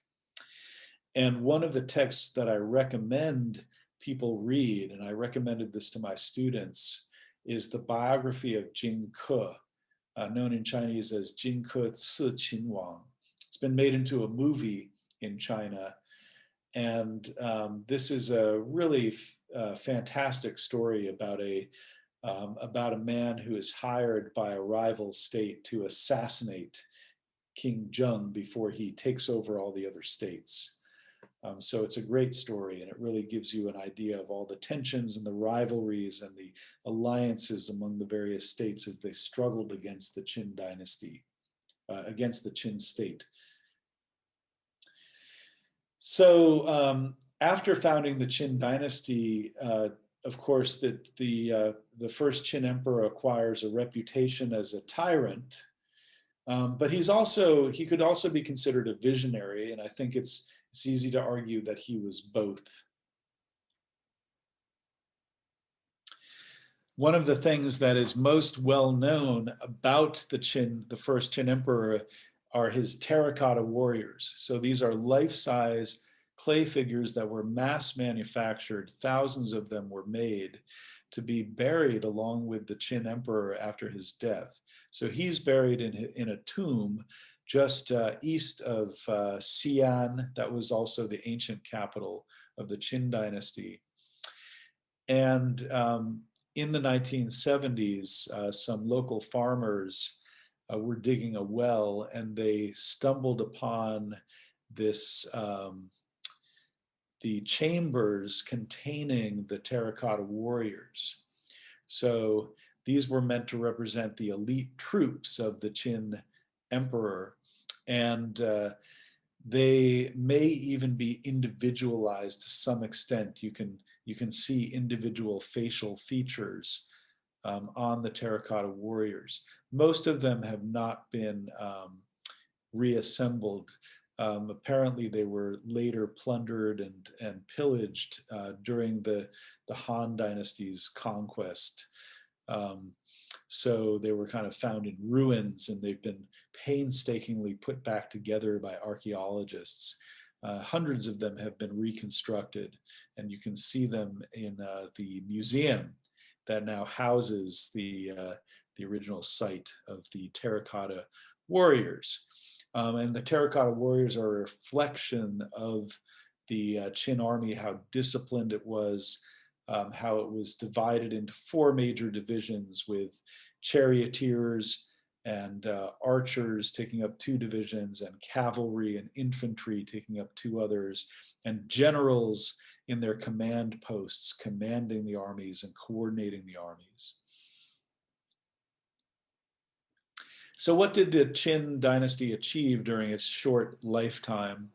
And one of the texts that I recommend people read, and I recommended this to my students, is the biography of Jing Ke, known in Chinese as Jing Ke Ci Qin Wang. It's been made into a movie in China, and this is a really fantastic story about a man who is hired by a rival state to assassinate King Zheng before he takes over all the other states. So it's a great story, and it really gives you an idea of all the tensions and the rivalries and the alliances among the various states as they struggled against the Qin dynasty, against the Qin state. So after founding the Qin dynasty, of course, the first Qin emperor acquires a reputation as a tyrant, but he could also be considered a visionary, and I think it's easy to argue that he was both. One of the things that is most well known about the first Qin emperor, are his terracotta warriors. So these are life-size clay figures that were mass manufactured. Thousands of them were made to be buried along with the Qin emperor after his death. So he's buried in a tomb just east of Xi'an. That was also the ancient capital of the Qin dynasty. And in the 1970s, some local farmers were digging a well, and they stumbled upon the chambers containing the terracotta warriors. So these were meant to represent the elite troops of the Qin emperor. And they may even be individualized to some extent. You can see individual facial features on the terracotta warriors. Most of them have not been reassembled. Apparently, they were later plundered and pillaged during the Han Dynasty's conquest. So they were kind of found in ruins, and they've been painstakingly put back together by archaeologists. Hundreds of them have been reconstructed, and you can see them in the museum that now houses the original site of the terracotta warriors. And the terracotta warriors are a reflection of the Qin army, how disciplined it was, how it was divided into 4 major divisions, with charioteers and archers taking up 2 divisions, and cavalry and infantry taking up 2 others, and generals in their command posts commanding the armies and coordinating the armies. So what did the Qin dynasty achieve during its short lifetime?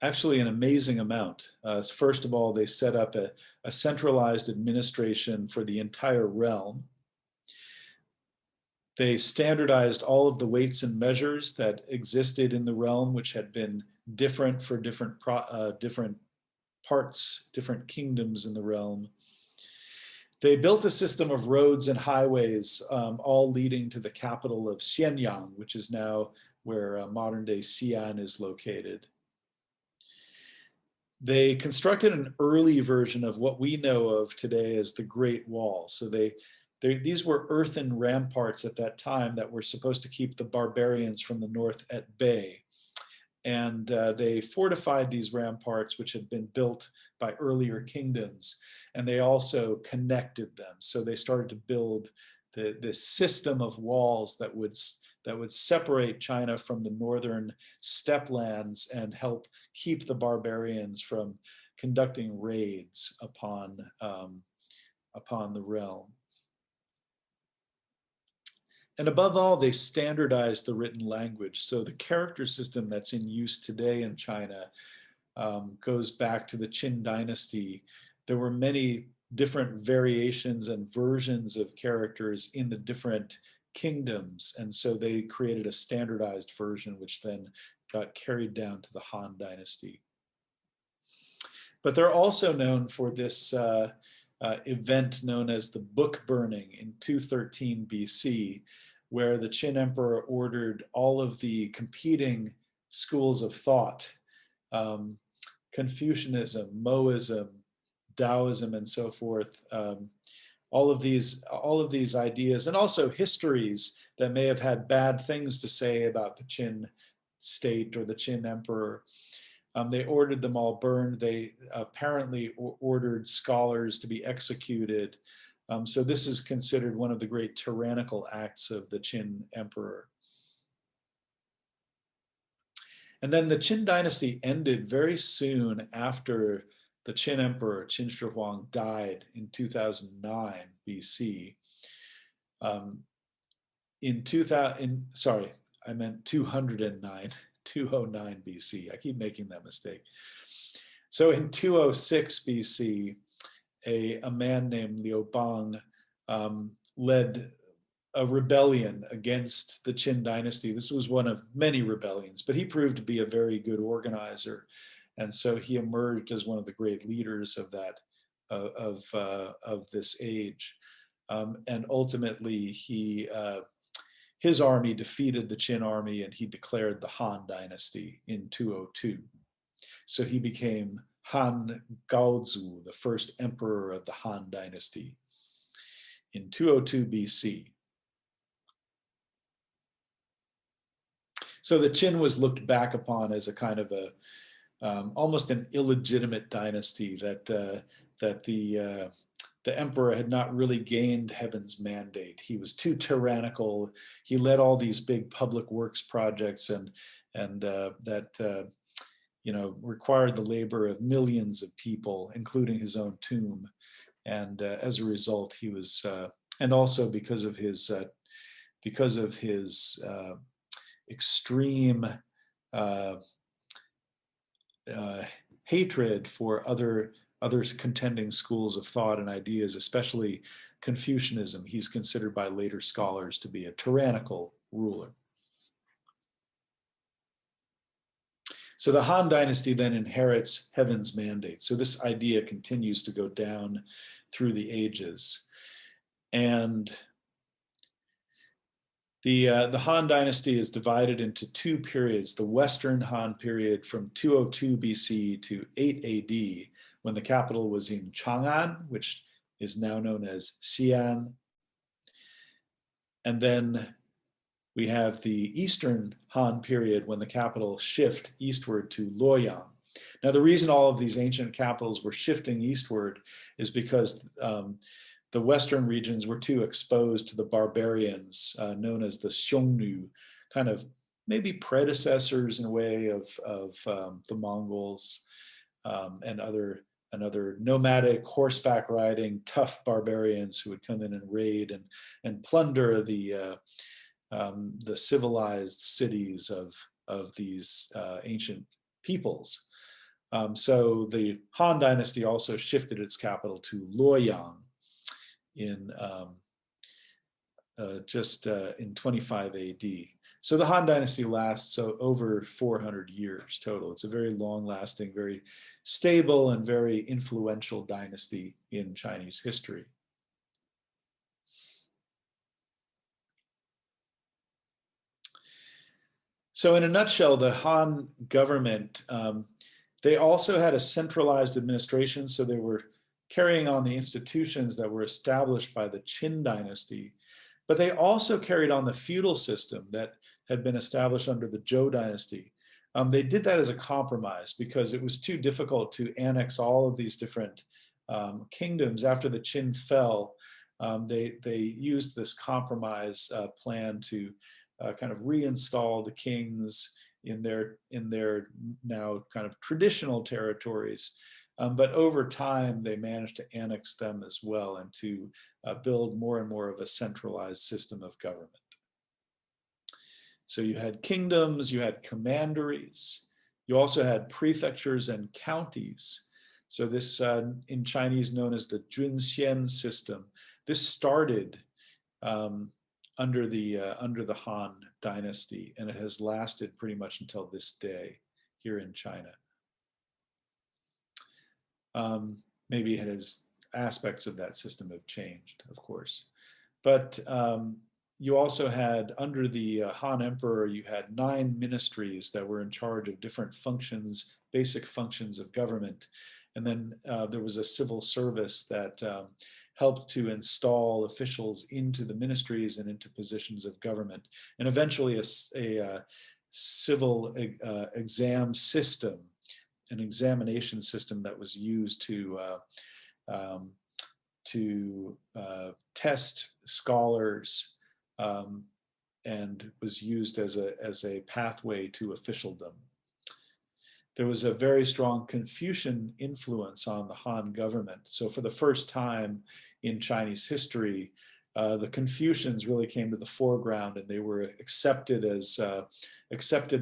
Actually, an amazing amount. First of all, they set up a centralized administration for the entire realm. They standardized all of the weights and measures that existed in the realm, which had been different for different parts, different kingdoms in the realm. They built a system of roads and highways, all leading to the capital of Xianyang, which is now where modern-day Xi'an is located. They constructed an early version of what we know of today as the Great Wall. So these were earthen ramparts at that time that were supposed to keep the barbarians from the north at bay. And they fortified these ramparts, which had been built by earlier kingdoms, and they also connected them. So they started to build this system of walls that would separate China from the northern steppe lands and help keep the barbarians from conducting raids upon the realm. And above all, they standardized the written language. So the character system that's in use today in China goes back to the Qin dynasty. There were many different variations and versions of characters in the different kingdoms. And so they created a standardized version, which then got carried down to the Han dynasty. But they're also known for this event known as the book burning in 213 BC, where the Qin emperor ordered all of the competing schools of thought, Confucianism, Moism, Taoism, and so forth, all of these ideas, and also histories that may have had bad things to say about the Qin state or the Qin emperor. They ordered them all burned. They apparently ordered scholars to be executed. So this is considered one of the great tyrannical acts of the Qin emperor. And then the Qin dynasty ended very soon after the Qin emperor, Qin Shi Huang, died in 2009 BC. Sorry, I meant 209. 209 BC. I keep making that mistake. So in 206 BC, a man named Liu Bang led a rebellion against the Qin dynasty. This was one of many rebellions, but he proved to be a very good organizer. And so he emerged as one of the great leaders of that, of this age. And ultimately, his army defeated the Qin army, and he declared the Han dynasty in 202. So he became Han Gaozu, the first emperor of the Han dynasty in 202 BC. So the Qin was looked back upon as a kind of almost an illegitimate dynasty, that the emperor had not really gained heaven's mandate. He was too tyrannical. He led all these big public works projects and that required the labor of millions of people, including his own tomb. and as a result, he was, and also because of his extreme uh, hatred for other contending schools of thought and ideas, especially Confucianism, he's considered by later scholars to be a tyrannical ruler. So the Han Dynasty then inherits heaven's mandate. So this idea continues to go down through the ages. And the Han Dynasty is divided into two periods: the Western Han period from 202 BC to 8 AD, when the capital was in Chang'an, which is now known as Xi'an. And then we have the Eastern Han period, when the capital shift eastward to Luoyang. Now, the reason all of these ancient capitals were shifting eastward is because the Western regions were too exposed to the barbarians, known as the Xiongnu, kind of maybe predecessors in a way of the Mongols and other nomadic horseback riding tough barbarians who would come in and raid and plunder the civilized cities of these ancient peoples. So the Han Dynasty also shifted its capital to Luoyang in in 25 AD. So the Han Dynasty lasts over 400 years total. It's a very long-lasting, very stable, and very influential dynasty in Chinese history. So in a nutshell, the Han government, they also had a centralized administration, so they were carrying on the institutions that were established by the Qin dynasty, but they also carried on the feudal system that had been established under the Zhou dynasty. They did that as a compromise because it was too difficult to annex all of these different kingdoms. After the Qin fell, they used this compromise plan to kind of reinstall the kings in their now kind of traditional territories. But over time, they managed to annex them as well and to build more and more of a centralized system of government. So you had kingdoms, you had commanderies, you also had prefectures and counties. So this, in Chinese, known as the Junxian system. This started under the Han Dynasty, and it has lasted pretty much until this day here in China. Maybe it has aspects of that system have changed, of course, but you also had, under the Han Emperor, you had 9 ministries that were in charge of different functions, basic functions of government. And then there was a civil service that helped to install officials into the ministries and into positions of government. And eventually a civil exam system, an examination system that was used to test scholars and was used as a pathway to officialdom. There was a very strong Confucian influence on the Han government. So for the first time in Chinese history, the Confucians really came to the foreground, and they were accepted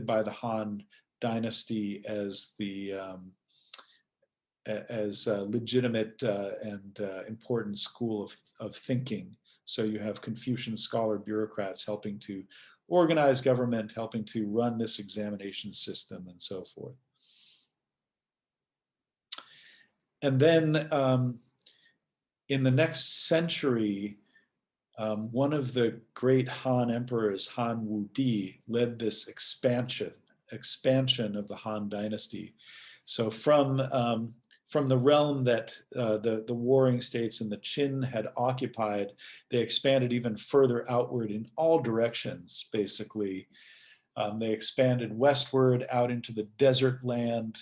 by the Han Dynasty as a legitimate and important school of thinking. So you have Confucian scholar bureaucrats helping to organize government, helping to run this examination system, and so forth. And then in the next century, one of the great Han emperors, Han Wudi, led this expansion of the Han Dynasty. So from the realm that the warring states and the Qin had occupied, they expanded even further outward in all directions, basically. They expanded westward out into the desert land,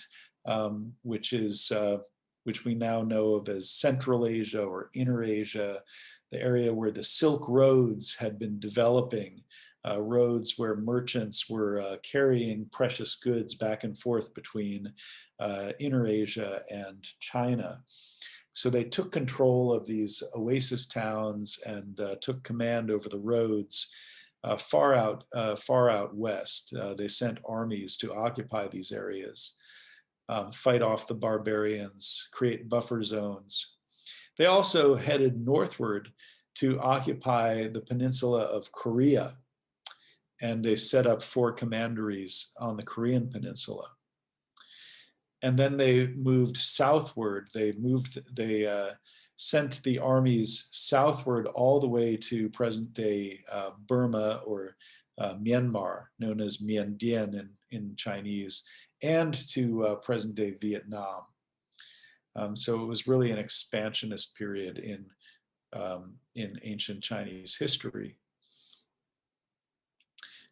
which we now know of as Central Asia or Inner Asia, the area where the Silk Roads had been developing, roads where merchants were carrying precious goods back and forth between Inner Asia and China. So they took control of these oasis towns and took command over the roads far out west. They sent armies to occupy these areas, fight off the barbarians, create buffer zones. They also headed northward to occupy the peninsula of Korea, and they set up 4 commanderies on the Korean peninsula. And then they moved southward. They sent the armies southward all the way to present-day Burma, or Myanmar, known as Mien Dien in Chinese, and to present-day Vietnam. So it was really an expansionist period in ancient Chinese history.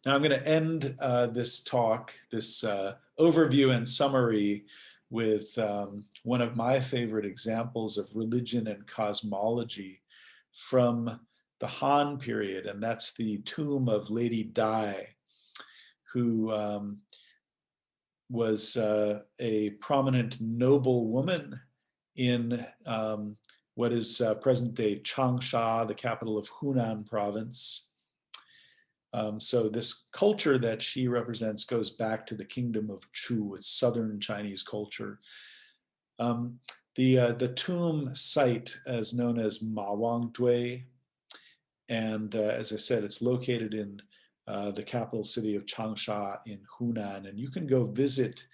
Now I'm going to end this talk, this overview and summary, with one of my favorite examples of religion and cosmology from the Han period, and that's the tomb of Lady Dai, who was a prominent noble woman in what is present-day Changsha, the capital of Hunan province. So this culture that she represents goes back to the kingdom of Chu. It's southern Chinese culture. The tomb site is known as Ma Wang Dui, and as I said, it's located in the capital city of Changsha in Hunan, and you can go visit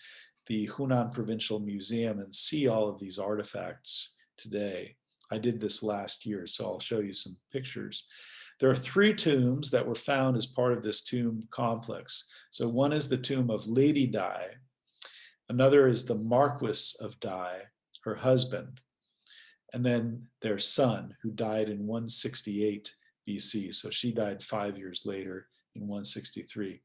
the Hunan Provincial Museum and see all of these artifacts today. I did this last year, so I'll show you some pictures. There are 3 tombs that were found as part of this tomb complex. So one is the tomb of Lady Dai. Another is the Marquis of Dai, her husband. And then their son, who died in 168 BC. So she died 5 years later in 163.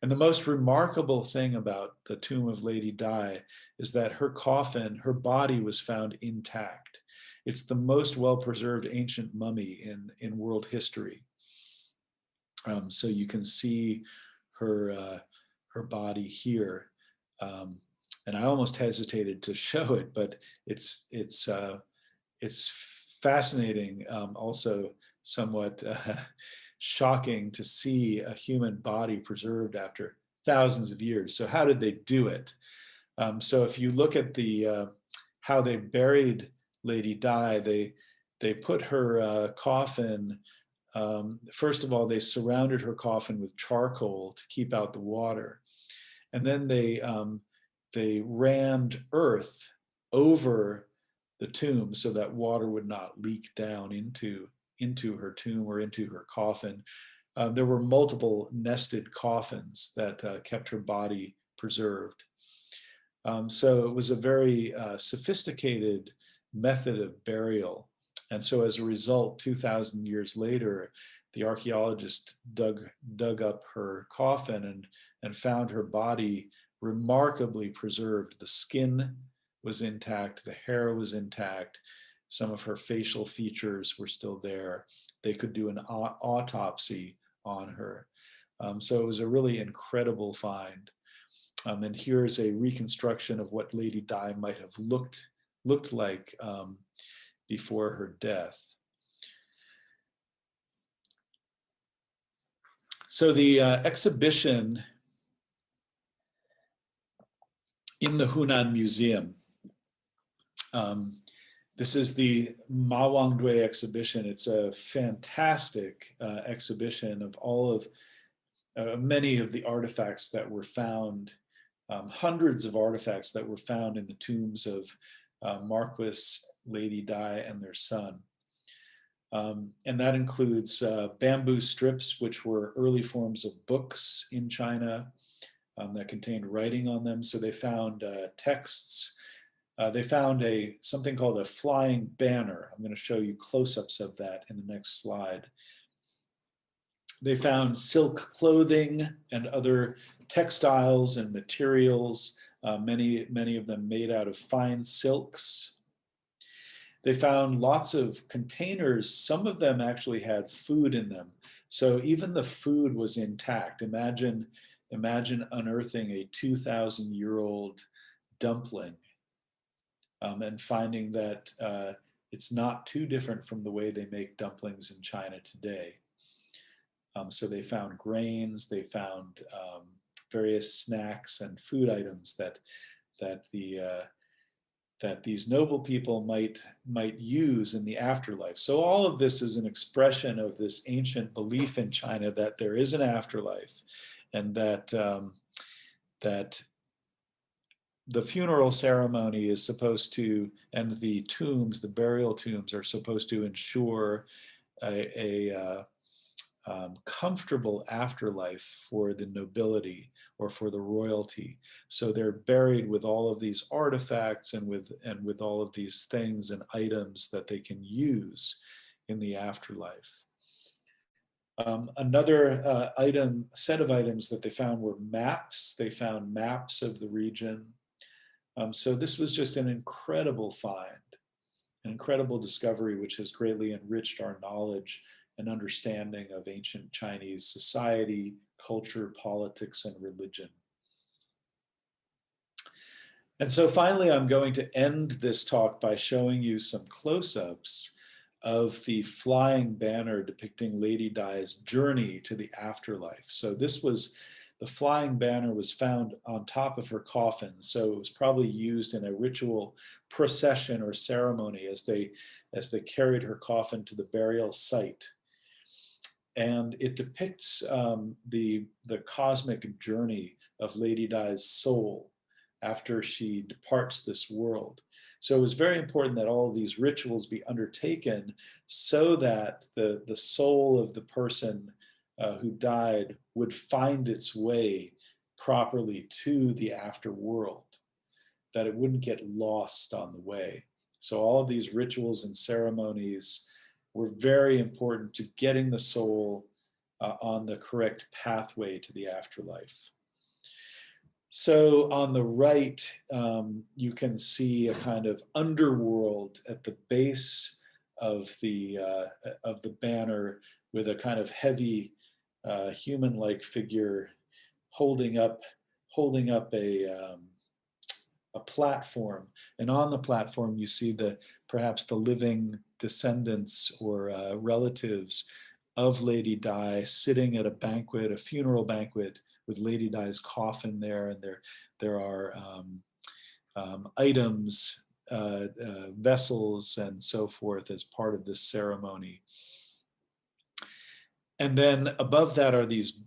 And the most remarkable thing about the tomb of Lady Dai is that her coffin, her body, was found intact. It's the most well-preserved ancient mummy in world history. So you can see her body here, and I almost hesitated to show it, but it's fascinating, also somewhat shocking to see a human body preserved after thousands of years. So how did they do it? So if you look at the how they buried Lady Dai, they put her coffin, first of all, they surrounded her coffin with charcoal to keep out the water. And then they rammed earth over the tomb so that water would not leak down into her tomb or into her coffin. There were multiple nested coffins that kept her body preserved. So it was a very sophisticated method of burial. And so as a result, 2,000 years later, the archaeologist dug up her coffin and found her body remarkably preserved. The skin was intact, the hair was intact, some of her facial features were still there. They could do an autopsy on her. So it was a really incredible find. And here's a reconstruction of what Lady Dai might have looked like before her death. So the exhibition in the Hunan Museum, this is the Ma Wang Dui exhibition. It's a fantastic exhibition of all of many of the artifacts that were found, hundreds of artifacts that were found in the tombs of Marquis, Lady Dai, and their son. And that includes bamboo strips, which were early forms of books in China that contained writing on them. So they found texts. They found something called a flying banner. I'm going to show you close-ups of that in the next slide. They found silk clothing and other textiles and materials, many of them made out of fine silks. They found lots of containers. Some of them actually had food in them. So even the food was intact. Imagine unearthing a 2,000-year-old dumpling and finding that it's not too different from the way they make dumplings in China today. So they found grains, they found various snacks and food items that these noble people might use in the afterlife. So all of this is an expression of this ancient belief in China that there is an afterlife, and that that the funeral ceremony is supposed to, and the tombs, the burial tombs, are supposed to ensure a comfortable afterlife for the nobility or for the royalty. So they're buried with all of these artifacts and with all of these things and items that they can use in the afterlife. Another set of items that they found were maps. They found maps of the region. So this was just an incredible find, an incredible discovery, which has greatly enriched our knowledge and understanding of ancient Chinese society, culture, politics, and religion. And so finally, I'm going to end this talk by showing you some close-ups of the flying banner depicting Lady Di's journey to the afterlife. So the flying banner was found on top of her coffin. So it was probably used in a ritual procession or ceremony as they carried her coffin to the burial site. And it depicts the cosmic journey of Lady Di's soul after she departs this world. So it was very important that all of these rituals be undertaken so that the soul of the person who died would find its way properly to the afterworld, that it wouldn't get lost on the way. So all of these rituals and ceremonies were very important to getting the soul on the correct pathway to the afterlife. So on the right, you can see a kind of underworld at the base of the banner, with a kind of heavy human-like figure holding up a platform, and on the platform you see perhaps the living descendants or relatives of Lady Di sitting at a banquet, a funeral banquet, with Lady Di's coffin there, and there are items, vessels, and so forth as part of this ceremony. And then above that are these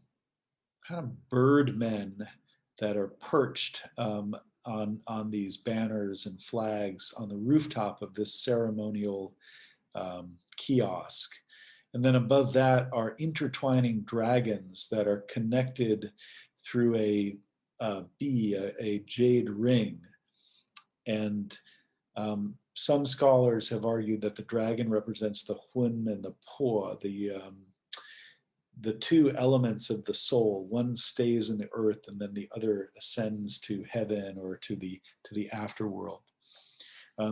kind of bird men that are perched on these banners and flags on the rooftop of this ceremonial kiosk. And then above that are intertwining dragons that are connected through a jade ring. And some scholars have argued that the dragon represents the hun and the po, the two elements of the soul. One stays in the earth, and then the other ascends to heaven or to the afterworld.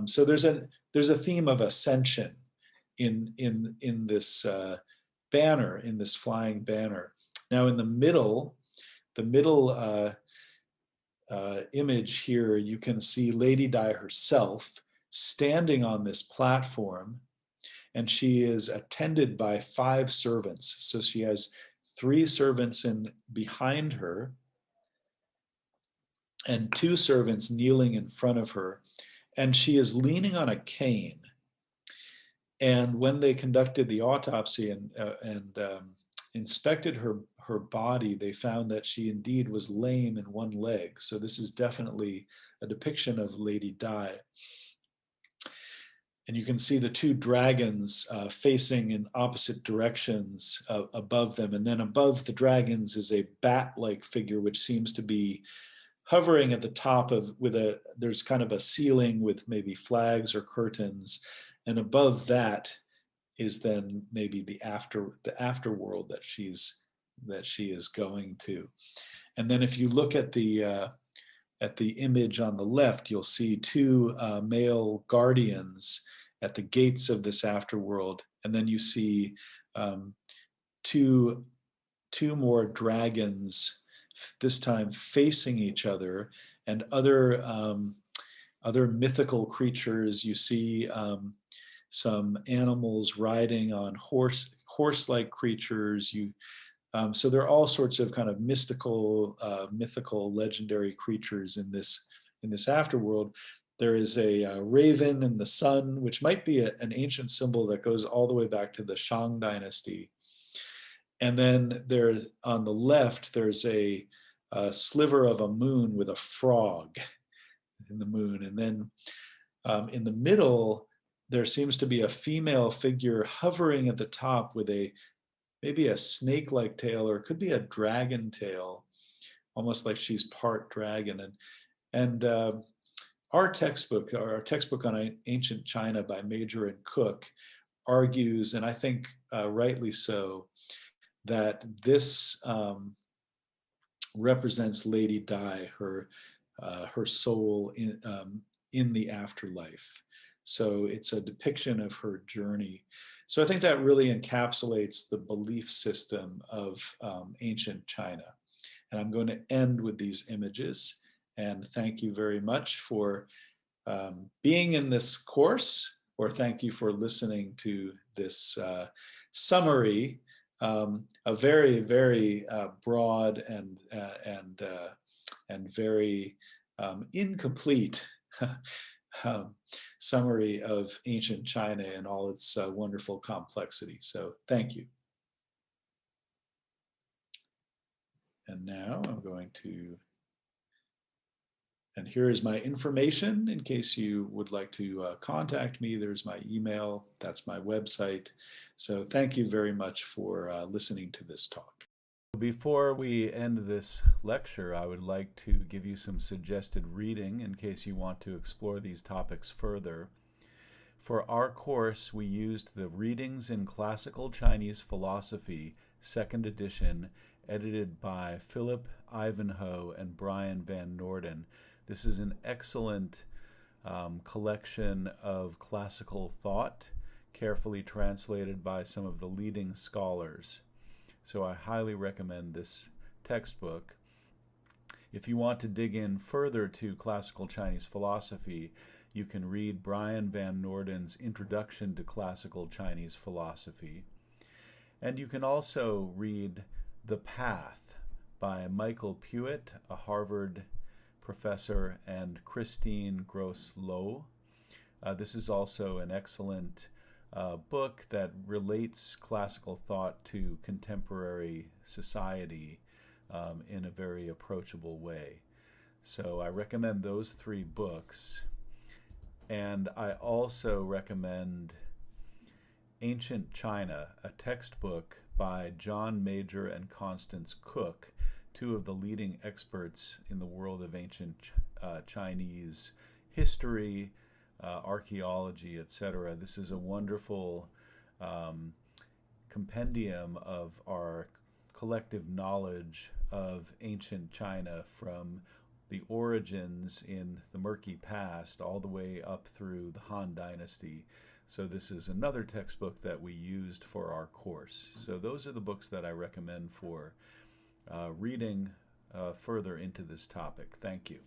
So there's a theme of ascension in this banner, in this flying banner. Now in the middle image here, you can see Lady Di herself standing on this platform, and she is attended by 5 servants. So she has 3 servants behind her and 2 servants kneeling in front of her, and she is leaning on a cane. And when they conducted the autopsy and inspected her body, they found that she indeed was lame in one leg. So this is definitely a depiction of Lady Di. And you can see the 2 dragons facing in opposite directions above them. And then above the dragons is a bat-like figure, which seems to be hovering at the top there's kind of a ceiling with maybe flags or curtains. And above that is then maybe the afterworld that she is going to. And then if you look at the image on the left, you'll see 2 male guardians at the gates of this afterworld, and then you see two more dragons, this time facing each other, and other other mythical creatures. You see some animals riding on horse-like creatures. So there are all sorts of kind of mystical, mythical, legendary creatures in this afterworld. There is a raven in the sun, which might be an ancient symbol that goes all the way back to the Shang Dynasty. And then there, on the left, there's a sliver of a moon with a frog in the moon. And then in the middle, there seems to be a female figure hovering at the top with maybe a snake-like tail, or it could be a dragon tail, almost like she's part dragon. And our textbook on ancient China by Major and Cook argues, and I think rightly so, that this represents Lady Dai, her soul in the afterlife. So it's a depiction of her journey. So I think that really encapsulates the belief system of ancient China. And I'm going to end with these images. And thank you very much for being in this course, or thank you for listening to this summary, a very, very broad and very incomplete summary of ancient China and all its wonderful complexity. So thank you. And now I'm going to, and here is my information in case you would like to contact me. There's my email, that's my website. So thank you very much for listening to this talk. Before we end this lecture, I would like to give you some suggested reading in case you want to explore these topics further. For our course, we used the Readings in Classical Chinese Philosophy, 2nd edition, edited by Philip Ivanhoe and Brian Van Norden. This is an excellent collection of classical thought, carefully translated by some of the leading scholars. So I highly recommend this textbook. If you want to dig in further to classical Chinese philosophy, you can read Brian Van Norden's Introduction to Classical Chinese Philosophy. And you can also read The Path by Michael Puett, a Harvard professor, and Christine Gross-Low. This is also an excellent book that relates classical thought to contemporary society in a very approachable way. So I recommend those 3 books. And I also recommend Ancient China, a textbook by John Major and Constance Cook, 2 of the leading experts in the world of ancient Chinese history, archaeology, etc. This is a wonderful compendium of our collective knowledge of ancient China from the origins in the murky past all the way up through the Han Dynasty. So this is another textbook that we used for our course. So those are the books that I recommend for reading further into this topic. Thank you.